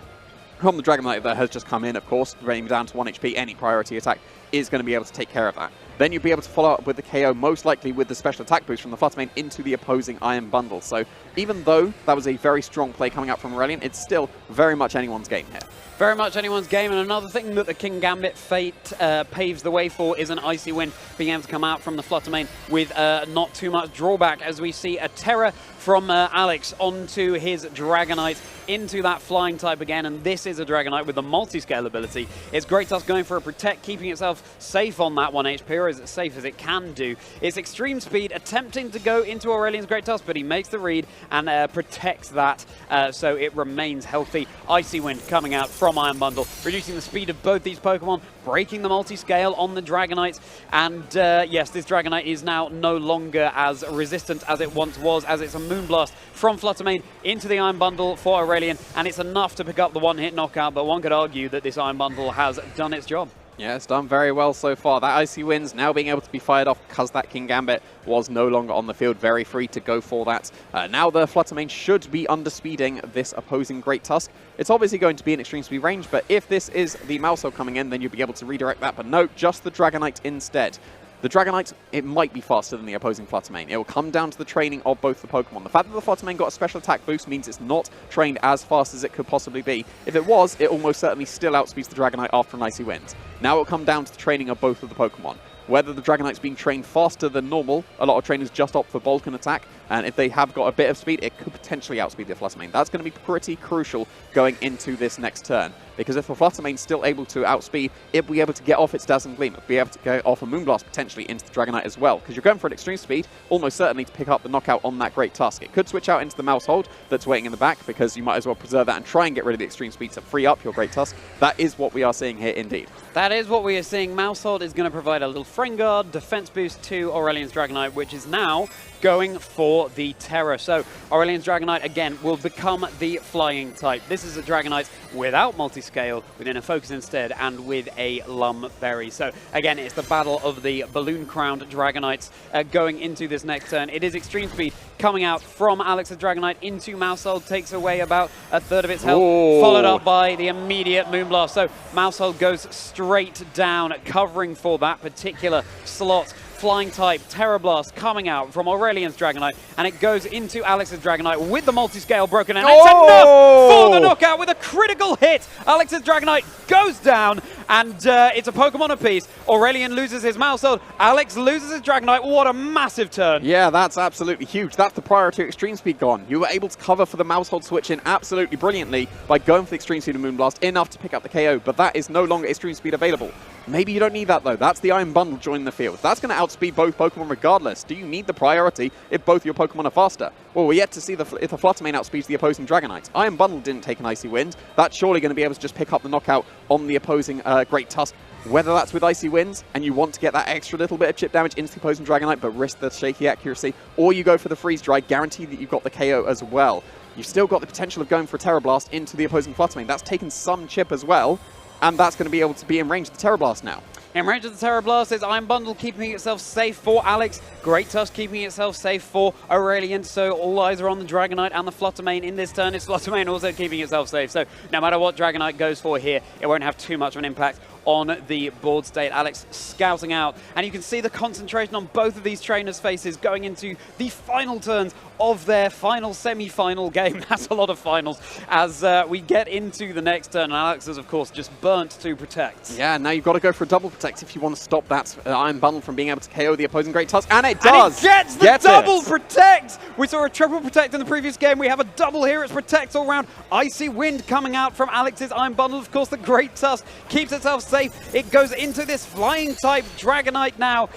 From the Dragonite that has just come in, of course, bringing down to 1 HP, any priority attack is going to be able to take care of that. Then you'll be able to follow up with the KO, most likely with the special attack boost from the Fluttermane into the opposing Iron Bundle. So even though that was a very strong play coming out from Aurélien, it's still very much anyone's game here. Very much anyone's game, and another thing that the King Gambit fate paves the way for is an Icy Wind being able to come out from the Fluttermane with not too much drawback, as we see a Terror from Álex onto his Dragonite into that flying type again, and this is a Dragonite with the multi-scale ability. It's Great Tusk going for a protect, keeping itself safe on that 1 HP, or as safe as it can do. It's Extreme Speed attempting to go into Aurélien's Great Tusk, but he makes the read and protects that, so it remains healthy. Icy Wind coming out from Iron Bundle, reducing the speed of both these Pokemon, breaking the multi-scale on the Dragonite, and yes, this Dragonite is now no longer as resistant as it once was, as it's a Moonblast from Fluttermane into the Iron Bundle for Aurélien, and it's enough to pick up the one-hit knockout, but one could argue that this Iron Bundle has done its job. Yeah, it's done very well so far. That Icy Winds now being able to be fired off because that King Gambit was no longer on the field. Very free to go for that. Now the Fluttermane should be underspeeding this opposing Great Tusk. It's obviously going to be an Extreme Speed range, but if this is the Mousehole coming in, then you'll be able to redirect that. But no, just the Dragonite instead. The Dragonite, it might be faster than the opposing Fluttermane. It will come down to the training of both the Pokemon. The fact that the Fluttermane got a special attack boost means it's not trained as fast as it could possibly be. If it was, it almost certainly still outspeeds the Dragonite after an Icy Wind. Now it will come down to the training of both of the Pokemon. Whether the Dragonite's being trained faster than normal, a lot of trainers just opt for bulk and attack, and if they have got a bit of speed, it could potentially outspeed the Fluttermane. That's going to be pretty crucial going into this next turn, because if the Fluttermane's still able to outspeed, it'll be able to get off its Dazzling Gleam, it'll be able to get off a Moonblast potentially into the Dragonite as well, because you're going for an Extreme Speed, almost certainly to pick up the knockout on that Great Tusk. It could switch out into the Mouse Hold that's waiting in the back, because you might as well preserve that and try and get rid of the Extreme Speed to free up your Great Tusk. That is what we are seeing here indeed. That is what we are seeing. Mouse Hold is going to provide a little Frame Guard, defense boost to Aurelien's Dragonite, which is now going for the Terror. So Aurelien's Dragonite, again, will become the flying type. This is a Dragonite without multi multi-scale within a focus instead and with a Lum Berry. So again, it's the battle of the balloon-crowned Dragonites going into this next turn. It is Extreme Speed coming out from Alex's Dragonite into Mousehold, takes away about a third of its health, followed up by the immediate Moonblast. So Mousehold goes straight down, covering for that particular slot. Flying type Terra Blast coming out from Aurelian's Dragonite, and it goes into Alex's Dragonite with the multi-scale broken, and it's enough for the knockout with a critical hit. Alex's Dragonite goes down, and it's a Pokemon apiece. Aurélien loses his Mousehold, Álex loses his Dragonite. What a massive turn. Yeah, that's absolutely huge. That's the priority of Extreme Speed gone. You were able to cover for the Mousehold switch in absolutely brilliantly by going for the Extreme Speed and Moonblast enough to pick up the KO, but that is no longer Extreme Speed available. Maybe you don't need that though. That's the Iron Bundle joining the field. That's going to outspeed both Pokemon regardless. Do you need the priority if both your Pokemon are faster? Well, we're yet to see if the Fluttermane outspeeds the opposing Dragonite. Iron Bundle didn't take an Icy Wind. That's surely going to be able to just pick up the knockout on the opposing Great Tusk. Whether that's with Icy Winds and you want to get that extra little bit of chip damage into the opposing Dragonite but risk the shaky accuracy, or you go for the Freeze Dry, guarantee that you've got the KO as well. You've still got the potential of going for a Terra Blast into the opposing Fluttermane. That's taken some chip as well, and that's going to be able to be in range of the Terra Blast now. In range of the Terra Blast is Iron Bundle keeping itself safe for Álex. Great Tusk keeping itself safe for Aurélien. So all eyes are on the Dragonite and the Fluttermane in this turn. It's Fluttermane also keeping itself safe. So no matter what Dragonite goes for here, it won't have too much of an impact on the board state. Álex scouting out, and you can see the concentration on both of these trainers' faces going into the final turns of their final semi-final game. That's a lot of finals as we get into the next turn. And Álex is, of course, just burnt to Protect. Yeah, now you've got to go for a double Protect if you want to stop that Iron Bundle from being able to KO the opposing Great Tusk, and it does! And it gets the double Protect! We saw a triple Protect in the previous game. We have a double here. It's Protect all round. Icy Wind coming out from Alex's Iron Bundle. Of course, the Great Tusk keeps itself safe. It goes into this flying type Dragonite now,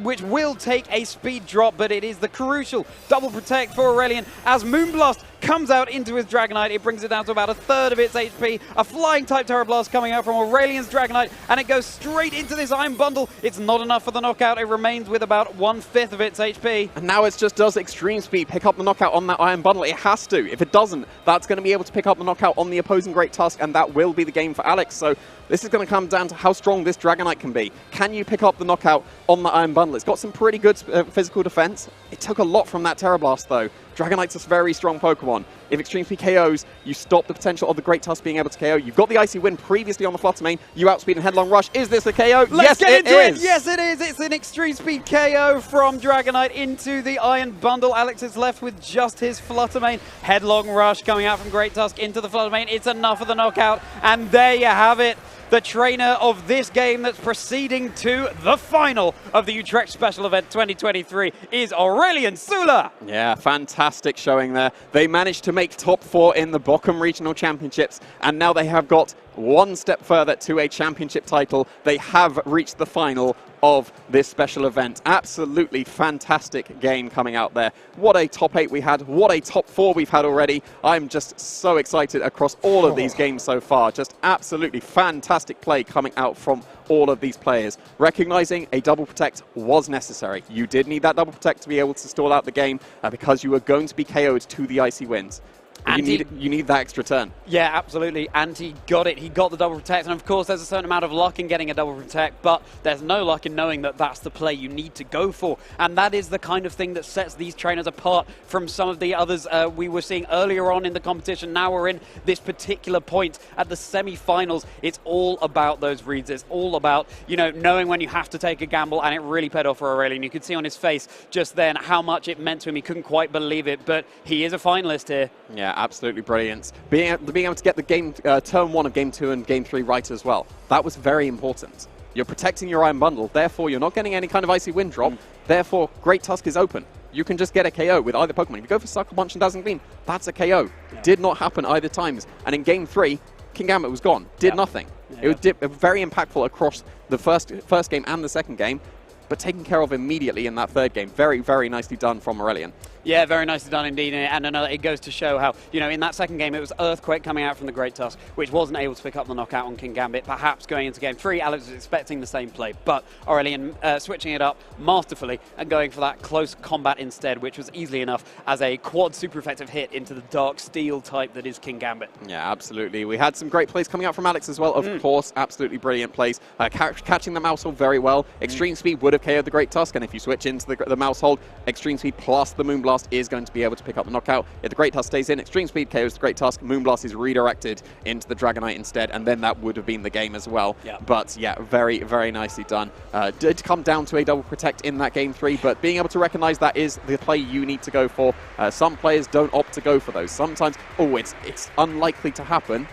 which will take a speed drop, but it is the crucial double Protect for Aurélien as Moonblast comes out into his Dragonite. It brings it down to about a third of its HP. A flying type Terra Blast coming out from Aurélien's Dragonite, and it goes straight into this Iron Bundle. It's not enough for the knockout. It remains with about 1/5 of its HP. And now it just does Extreme Speed pick up the knockout on that Iron Bundle. It has to. If it doesn't, that's going to be able to pick up the knockout on the opposing Great Tusk, and that will be the game for Álex. So this is going to come down to how strong this Dragonite can be. Can you pick up the knockout on the Iron Bundle? It's got some pretty good physical defense. It took a lot from that Terra Blast though. Dragonite's a very strong Pokemon. If Extreme Speed KOs, you stop the potential of the Great Tusk being able to KO. You've got the Icy Wind previously on the Fluttermane. You outspeed and Headlong Rush. Is this a KO? Let's get into it. Yes, it is. It's an Extreme Speed KO from Dragonite into the Iron Bundle. Álex is left with just his Fluttermane. Headlong Rush coming out from Great Tusk into the Fluttermane. It's enough of the knockout. And there you have it. The trainer of this game that's proceeding to the final of the Utrecht Special Event 2023 is Aurélien Soula. Yeah, fantastic showing there. They managed to make top 4 in the Bochum Regional Championships, and now they have got one step further to a championship title. They have reached the final of this special event. Absolutely fantastic game coming out there. What a top 8 we had. What a top 4 we've had already. I'm just so excited across all of these games so far. Just absolutely fantastic play coming out from all of these players. Recognizing a double Protect was necessary. You did need that double Protect to be able to stall out the game because you were going to be KO'd to the Icy Winds. You need that extra turn. Yeah, absolutely. And he got it. He got the double Protect. And of course, there's a certain amount of luck in getting a double Protect, but there's no luck in knowing that that's the play you need to go for. And that is the kind of thing that sets these trainers apart from some of the others we were seeing earlier on in the competition. Now we're in this particular point at the semi-finals. It's all about those reads. It's all about, you know, knowing when you have to take a gamble, and it really paid off for Aurélien. You could see on his face just then how much it meant to him. He couldn't quite believe it, but he is a finalist here. Yeah, absolutely brilliant. Being able to get the game turn 1 of Game 2 and Game 3 right as well, that was very important. You're protecting your Iron Bundle, therefore you're not getting any kind of Icy Wind drop, therefore Great Tusk is open. You can just get a KO with either Pokemon. If you go for Sucker Punch and Dazzling Gleam, that's a KO. Did not happen either times. And in Game 3, Kingambit was gone. Did nothing. It was very impactful across the first game and the second game, but taken care of immediately in that third game. Very, very nicely done from Aurélien. Yeah, very nicely done indeed. And another, it goes to show how, in that second game, it was Earthquake coming out from the Great Tusk, which wasn't able to pick up the knockout on King Gambit. Perhaps going into game 3, Álex was expecting the same play, but Aurélien switching it up masterfully and going for that close combat instead, which was easily enough as a quad super effective hit into the Dark Steel type that is King Gambit. Yeah, absolutely. We had some great plays coming out from Álex as well, of course. Absolutely brilliant plays. Catching the mouse hold very well. Extreme Speed would have KO'd the Great Tusk, and if you switch into the mouse hold, Extreme Speed plus the Moonblast is going to be able to pick up the knockout. If the Great Tusk stays in, Extreme Speed KOs the Great Tusk, Moonblast is redirected into the Dragonite instead, and then that would have been the game as well. Yeah. But yeah, very, very nicely done. Did come down to a double protect in that game 3, but being able to recognize that is the play you need to go for. Some players don't opt to go for those. Sometimes, it's unlikely to happen,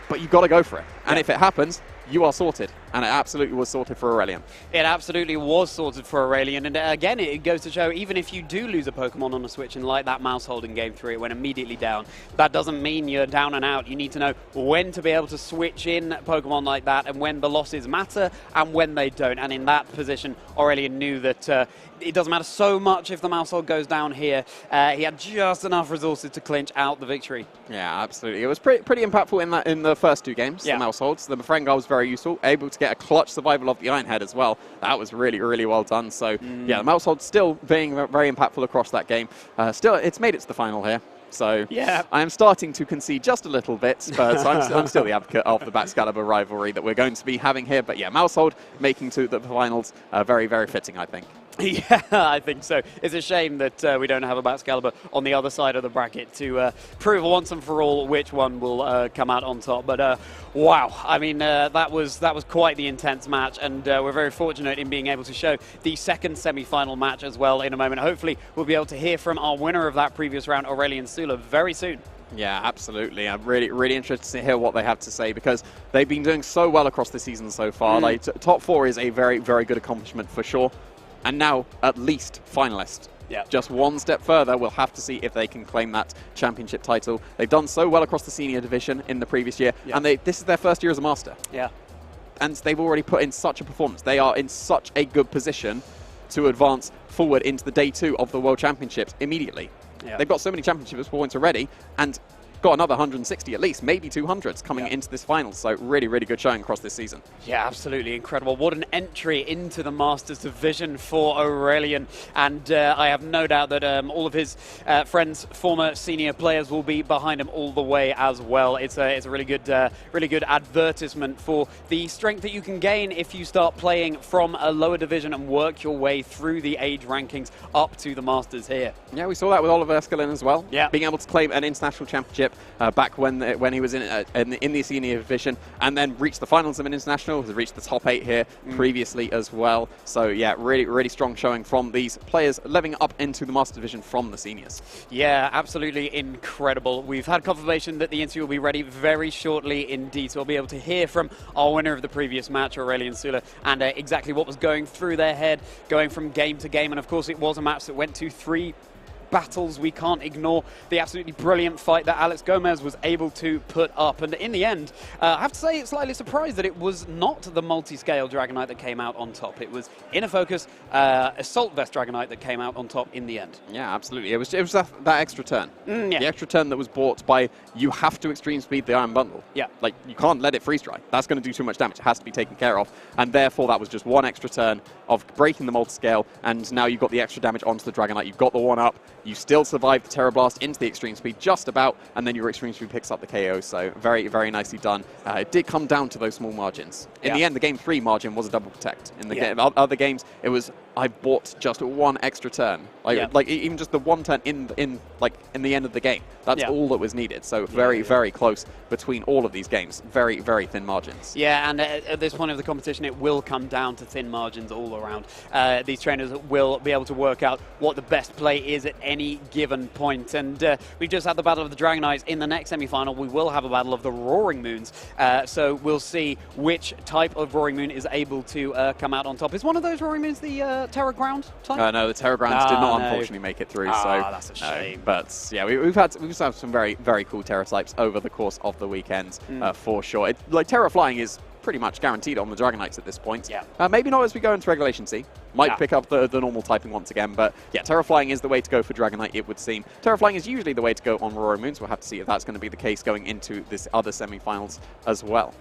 but you've got to go for it. And if it happens, you are sorted. And it absolutely was sorted for Aurélien. It absolutely was sorted for Aurélien. And again, it goes to show, even if you do lose a Pokemon on a switch, and like that mouse hold in game 3, it went immediately down, that doesn't mean you're down and out. You need to know when to be able to switch in Pokemon like that, and when the losses matter and when they don't. And in that position, Aurélien knew that it doesn't matter so much if the mouse hold goes down here. He had just enough resources to clinch out the victory. Yeah, absolutely. It was pretty impactful in the first 2 games, the mouse holds. The Mafrengar was very useful, able to get a clutch survival of the Iron Head as well. That was really, really well done. So, yeah, the mouse hold still being very impactful across that game. Still, it's made it to the final here. So yeah. I am starting to concede just a little bit, but I'm still the advocate of the Baxcalibur rivalry that we're going to be having here. But yeah, Mousehold making to the finals, very, very fitting, I think. Yeah, I think so. It's a shame that we don't have a Baxcalibur on the other side of the bracket to prove once and for all which one will come out on top. But wow, I mean, that was quite the intense match, and we're very fortunate in being able to show the second semi-final match as well in a moment. Hopefully, we'll be able to hear from our winner of that previous round, Aurélien Soula, very soon. Yeah, absolutely. I'm really, really interested to hear what they have to say, because they've been doing so well across the season so far. Like, top 4 is a very, very good accomplishment for sure. And now, at least, finalist. Yeah. Just one step further, we'll have to see if they can claim that championship title. They've done so well across the senior division in the previous year, and this is their first year as a master. Yeah. And they've already put in such a performance. They are in such a good position to advance forward into the day 2 of the World Championships immediately. Yeah. They've got so many championship points already, and got another 160 at least, maybe 200s coming into this final. So really, really good showing across this season. Yeah, absolutely incredible. What an entry into the Masters division for Aurélien. And I have no doubt that all of his friends, former senior players, will be behind him all the way as well. It's a really good advertisement for the strength that you can gain if you start playing from a lower division and work your way through the age rankings up to the Masters here. Yeah, we saw that with Oliver Escalin as well. Yeah. Being able to claim an international championship back when he was in the senior division, and then reached the finals of an international, has reached the top 8 here previously as well. So yeah, really, really strong showing from these players leveling up into the Master Division from the seniors. Yeah, absolutely incredible. We've had confirmation that the interview will be ready very shortly indeed, so we'll be able to hear from our winner of the previous match, Aurélien Soula, and exactly what was going through their head, going from game to game. And of course, it was a match that went to 3 battles. We can't ignore the absolutely brilliant fight that Álex Gómez was able to put up. And in the end, I have to say, it's slightly surprised that it was not the multi-scale Dragonite that came out on top. It was Inner Focus, Assault Vest Dragonite that came out on top in the end. Yeah, absolutely. It was that extra turn. The extra turn that was bought by, you have to extreme speed the Iron Bundle. Yeah. Like, you can't let it freeze dry. That's going to do too much damage. It has to be taken care of. And therefore, that was just one extra turn of breaking the multi-scale, and now you've got the extra damage onto the Dragonite. You've got the 1-up. You still survive the Terra Blast into the extreme speed just about, and then your extreme speed picks up the KO. So very, very nicely done. It did come down to those small margins. In the end, the game 3 margin was a double protect. In the game, other games, it was, I bought just 1 extra turn. Like even just the 1 turn in the end of the game. That's all that was needed. So very, very close between all of these games. Very, very thin margins. Yeah, and at this point of the competition, it will come down to thin margins all around. These trainers will be able to work out what the best play is at any given point. And we've just had the Battle of the Dragonites. In the next semi-final, we will have a Battle of the Roaring Moons. So we'll see which type of Roaring Moon is able to come out on top. Is one of those Roaring Moons the Terra Ground type? No, the Terra Grounds did not unfortunately make it through. So that's a shame. But yeah, we've had some very, very cool Terra types over the course of the weekend for sure. Terra Flying is pretty much guaranteed on the Dragonites at this point. Yeah. Maybe not as we go into Regulation C. Might pick up the normal typing once again, but yeah, Terra Flying is the way to go for Dragonite, it would seem. Terra Flying is usually the way to go on Aurora Moons. We'll have to see if that's going to be the case going into this other semi-finals as well.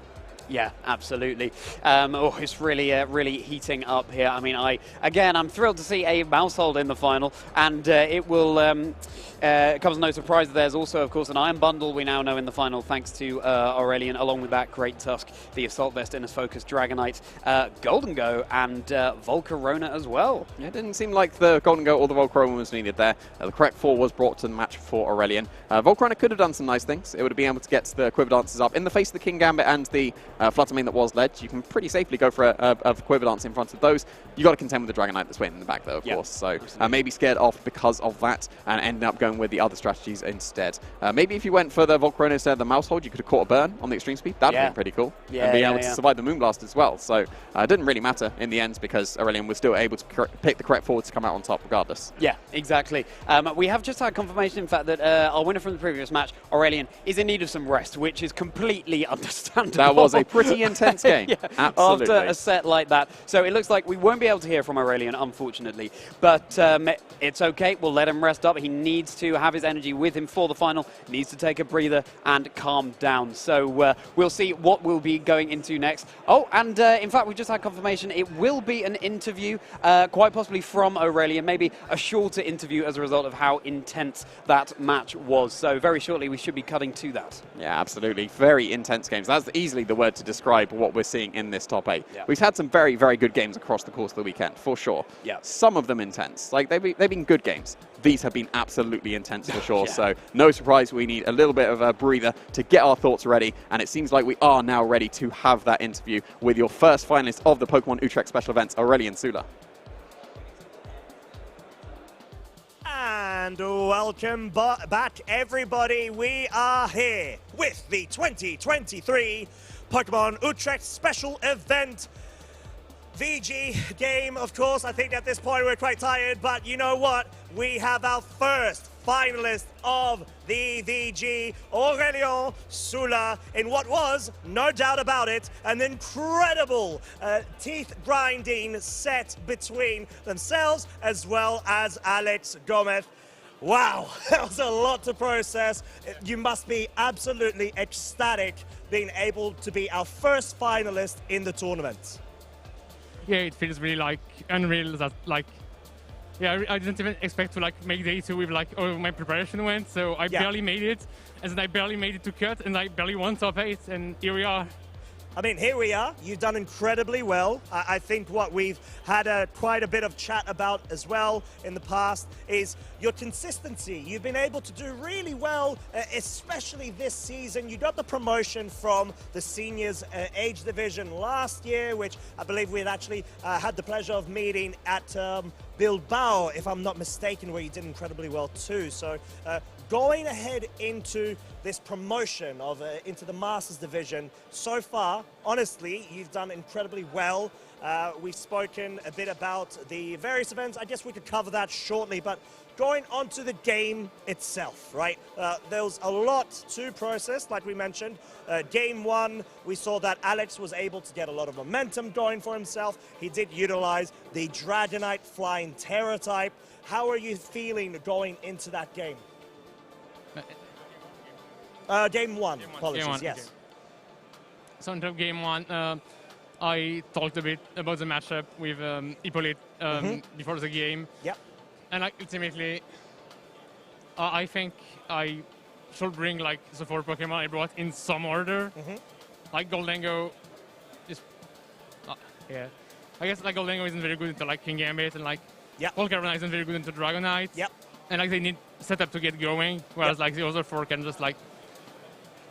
Yeah, absolutely. It's really heating up here. I mean, I'm thrilled to see a Mousehold in the final, and it will come as no surprise that there's also, of course, an Iron Bundle we now know in the final, thanks to Aurélien. Along with that, Great Tusk, the Assault Vest, Inner Focus, Dragonite, Golden Go, and Volcarona as well. Yeah, it didn't seem like the Golden Go or the Volcarona was needed there. The correct 4 was brought to the match for Aurélien. Volcarona could have done some nice things. It would have been able to get the Quiver Dances up in the face of the King Gambit and the Fluttermane that was led. You can pretty safely go for a Quiver Dance in front of those. You got to contend with the Dragonite that's waiting in the back, though, of course. So maybe scared off because of that and ended up going with the other strategies instead. Maybe if you went for the Volcarona instead of the Mousehold, you could have caught a burn on the extreme speed. That would have been pretty cool. And be able to survive the Moonblast as well. So it didn't really matter in the end because Aurélien was still able to pick the correct forward to come out on top regardless. Yeah, exactly. We have just had confirmation, in fact, that our winner from the previous match, Aurélien, is in need of some rest, which is completely understandable. That was a pretty intense game. Absolutely. After a set like that. So it looks like we won't be able to hear from Aurélien, unfortunately. But it's okay. We'll let him rest up. He needs to have his energy with him for the final. He needs to take a breather and calm down. So we'll see what we'll be going into next. Oh, and in fact, we just had confirmation. It will be an interview, quite possibly from Aurélien. Maybe a shorter interview as a result of how intense that match was. So very shortly, we should be cutting to that. Yeah, absolutely. Very intense games. That's easily the word to describe what we're seeing in this top 8. Yeah. We've had some very, very good games across the course of the weekend, for sure. Yeah. Some of them intense. Like, they've been good games. These have been absolutely intense for sure. So no surprise we need a little bit of a breather to get our thoughts ready. And it seems like we are now ready to have that interview with your first finalist of the Pokemon Utrecht Special Events, Aurélien Soula. And welcome back, everybody. We are here with the 2023 Pokemon Utrecht Special Event VG game. Of course, I think at this point we're quite tired, but you know what? We have our first finalist of the VG, Aurélien Soula, in what was, no doubt about it, an incredible teeth-grinding set between themselves as well as Álex Gómez. Wow, that was a lot to process. You must be absolutely ecstatic being able to be our first finalist in the tournament. Yeah, it feels really like unreal that I didn't even expect to make day 2 with all my preparation went, so I barely made it, and then I barely made it to cut, and I barely won top 8, and here we are. I mean, here we are. You've done incredibly well. I think what we've had quite a bit of chat about as well in the past is your consistency. You've been able to do really well, especially this season. You got the promotion from the seniors age division last year, which I believe we had actually had the pleasure of meeting at Bilbao, if I'm not mistaken, where you did incredibly well too. So going ahead into this promotion of into the Masters division, so far, honestly, you've done incredibly well. We've spoken a bit about the various events. I guess we could cover that shortly, but going on to the game itself, right? There was a lot to process, like we mentioned. Game 1, we saw that Álex was able to get a lot of momentum going for himself. He did utilize the Dragonite Flying Terra type. How are you feeling going into that game? Game 1, apologies, game 1, yes. Okay. So in game 1, I talked a bit about the matchup with Hippolyte before the game. Yeah. And ultimately, I think I should bring the 4 Pokemon I brought in some order. Like Goldengo is, yeah. I guess Goldengo isn't very good into King Gambit, and Volcarona isn't very good into Dragonite. Yep. And they need setup to get going, whereas the other 4 can just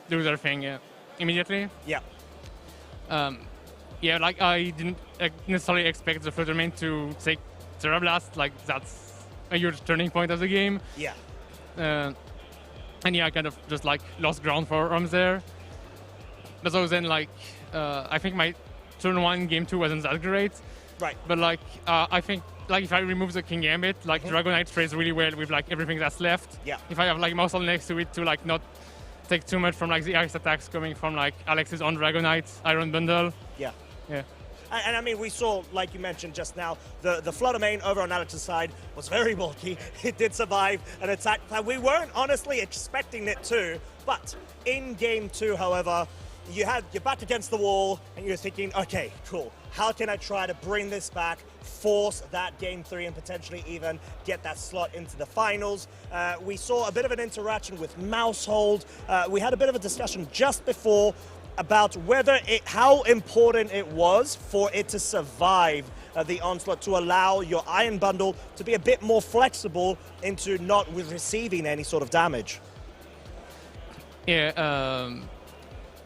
do their thing immediately. Yeah. I didn't necessarily expect the Fluttermane to take Terra Blast. That's a huge turning point of the game. Yeah. I kind of just lost ground for arms there. But so then I think my turn 1 game 2 wasn't that great. Right. But I think if I remove the King Gambit, Dragonite trades really well with everything that's left. Yeah. If I have Mousehold next to it to not take too much from like the ice attacks coming from like Alex's on Dragonite Iron Bundle. Yeah. Yeah. And I mean, we saw, like you mentioned just now, the Flutter Mane over on Alex's side was very bulky. It did survive an attack that we weren't honestly expecting it to. But in game 2, however, you're back against the wall and you're thinking, okay, cool. How can I try to bring this back, force that game 3 and potentially even get that slot into the finals? We saw a bit of an interaction with Mousehold. We had a bit of a discussion just before about how important it was for it to survive the onslaught, to allow your Iron Bundle to be a bit more flexible into not receiving any sort of damage. Yeah,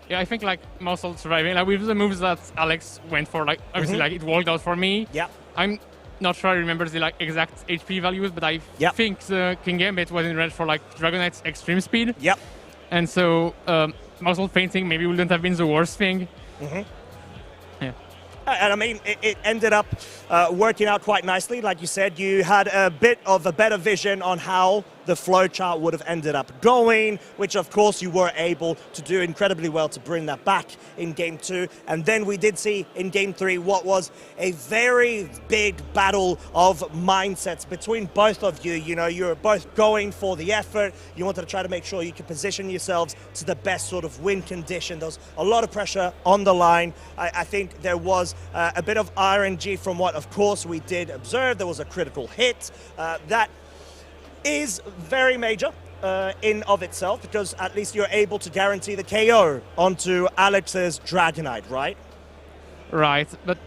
I think like Mousehold surviving, like with the moves that Álex went for, like obviously like it worked out for me. Yeah. I'm not sure I remember the like exact HP values, but I think the King Gambit was in range for like Dragonite's extreme speed. Yep. And so Mousehold fainting maybe wouldn't have been the worst thing. Yeah. And I mean, it ended up working out quite nicely. Like you said, you had a bit of a better vision on how the flowchart would have ended up going, which of course you were able to do incredibly well to bring that back in game 2. And then we did see in game 3 what was a very big battle of mindsets between both of you. You know, you were both going for the effort. You wanted to try to make sure you could position yourselves to the best sort of win condition. There was a lot of pressure on the line. I think there was a bit of RNG from what, of course, we did observe. There was a critical hit. That is very major in of itself, because at least you're able to guarantee the KO onto Alex's Dragonite, right? Right, but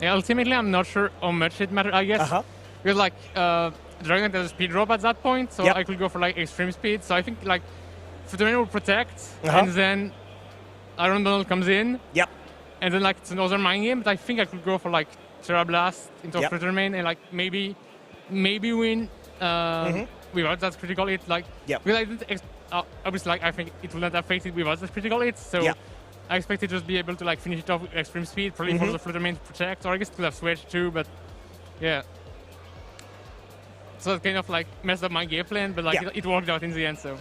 ultimately I'm not sure how much it mattered, I guess. Because like Dragonite has a speed drop at that point, so I could go for like extreme speed. So I think like Flutter Mane will protect, and then Iron Bundle comes in. Yep. And then like it's another mind game, but I think I could go for like Terra Blast into Flutter Mane and like maybe win without that critical hit. Like, because I didn't obviously like I think it would not have fated without that critical hit. So I expected to just be able to like finish it off with extreme speed, probably for the Flutter Mane to protect, or I guess it could have switched too. But yeah. So that kind of like messed up my game plan, but like it worked out in the end. So.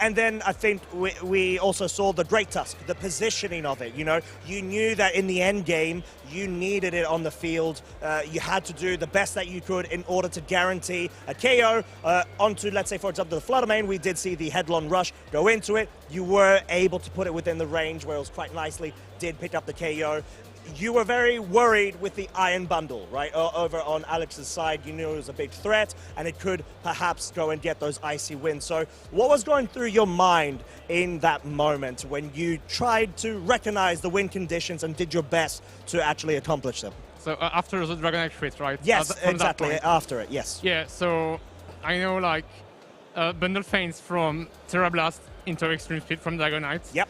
And then I think we also saw the Great Tusk, the positioning of it. You know, you knew that in the end game, you needed it on the field. You had to do the best that you could in order to guarantee a KO onto, let's say, for example, the Flutter Mane. We did see the Headlong Rush go into it. You were able to put it within the range where it was quite nicely, did pick up the KO. You were very worried with the Iron Bundle, right? Over on Alex's side, you knew it was a big threat, and it could perhaps go and get those icy wins. So what was going through your mind in that moment when you tried to recognize the win conditions and did your best to actually accomplish them? So after the Dragonite crit, right? Yes, exactly, after it, yes. Yeah, so I know like bundle feints from Terra Blast into extreme speed from Dragonite. Yep.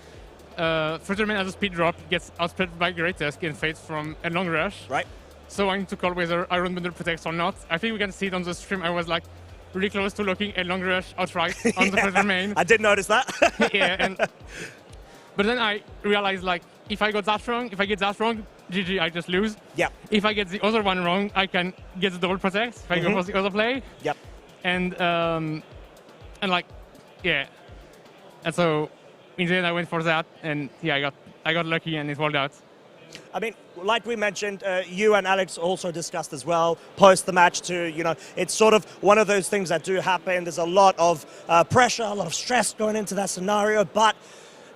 Flutter Mane has a speed drop, gets outsped by Great Tusk and fades from a long rush. Right. So I need to call whether Iron Bundle protects or not. I think we can see it on the stream. I was like really close to looking a long rush outright on the Flutter Mane. I did notice that. But then I realized like if I get that wrong, GG, I just lose. Yeah. If I get the other one wrong, I can get the double protect if I go for the other play. Yep. And like and so in the end, I went for that, and I got lucky, and it worked out. I mean, like we mentioned, you and Álex also discussed as well post the match too. You know, it's sort of one of those things that do happen. There's a lot of pressure, a lot of stress going into that scenario, but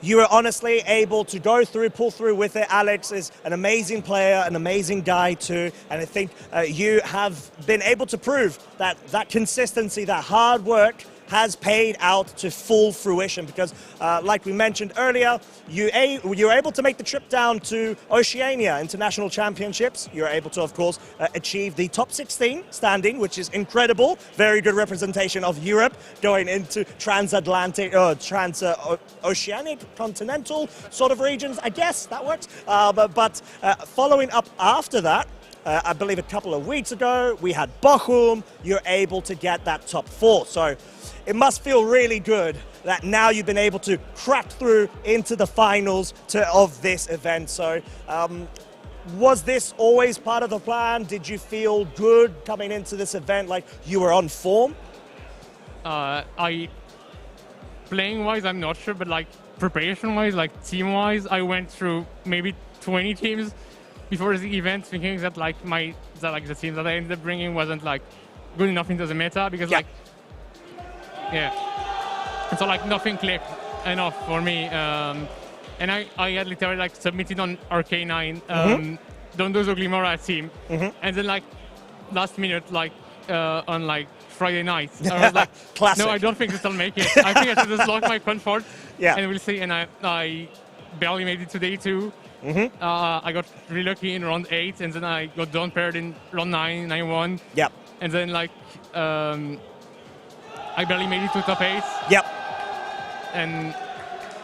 you were honestly able to pull through with it. Álex is an amazing player, an amazing guy too, and I think you have been able to prove that consistency, that hard work has paid out to full fruition, because like we mentioned earlier, you were able to make the trip down to Oceania International Championships. You were able to, of course, achieve the top 16 standing, which is incredible. Very good representation of Europe going into transatlantic, transoceanic, continental sort of regions, I guess that works. But following up after that, I believe a couple of weeks ago, we had Bochum. You're able to get that top 4. So it must feel really good that now you've been able to crack through into the finals of this event. So was this always part of the plan? Did you feel good coming into this event, like you were on form? I playing-wise, I'm not sure, but like preparation-wise, like team-wise, I went through maybe 20 teams before the event, thinking that like the team that I ended up bringing wasn't like good enough into the meta because and so like nothing clicked enough for me. And I had literally like submitted on RK9, Don't Do the Glimora team, and then like last minute, like on like Friday night, I was like, Classic. no, I don't think this will make it. I think I should just lock my comfort, and we'll see. And I barely made it to day 2. I got really lucky in round 8, and then I got down paired in round 9, 9-1. Yep. And then like I barely made it to top 8. Yep. And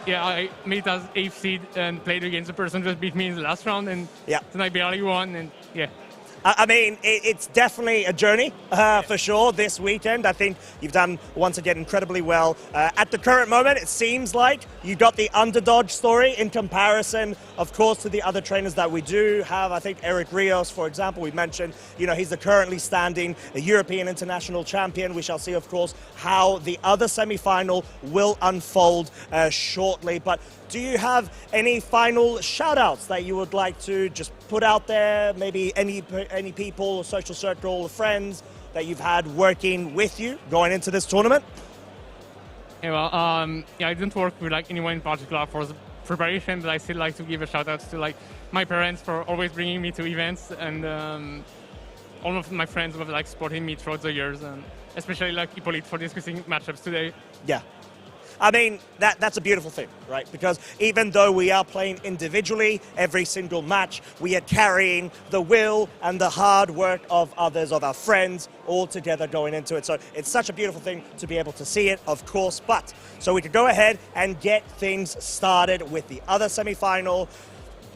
I made it as 8th seed and played against the person who just beat me in the last round, and then I barely won, and I mean, it's definitely a journey for sure this weekend. I think you've done, once again, incredibly well. At the current moment, it seems like you got the underdog story in comparison, of course, to the other trainers that we do have. I think Eric Rios, for example, we mentioned, he's the currently standing European international champion. We shall see, of course, how the other semi-final will unfold shortly. But do you have any final shout-outs that you would like to just put out there? Maybe any people, social circle, friends that you've had working with you going into this tournament? I didn't work with like anyone in particular for the preparation, but I still like to give a shout-out to like my parents for always bringing me to events, and all of my friends who have like supporting me throughout the years, and especially like Hippolyte for discussing matchups today. Yeah. I mean, that's a beautiful thing, right? Because even though we are playing individually every single match, we are carrying the will and the hard work of others, of our friends, all together going into it. So it's such a beautiful thing to be able to see it, of course. But so we could go ahead and get things started with the other semi-final.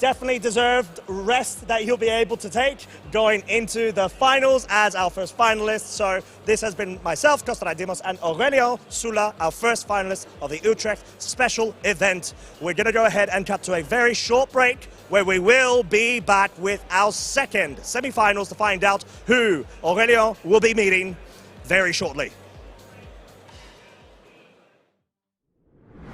Definitely deserved rest that you'll be able to take going into the finals as our first finalist. So this has been myself, Costradimos, and Aurélien Soula, our first finalist of the Utrecht special event. We're going to go ahead and cut to a very short break where we will be back with our second semi-finals to find out who Aurélien will be meeting very shortly.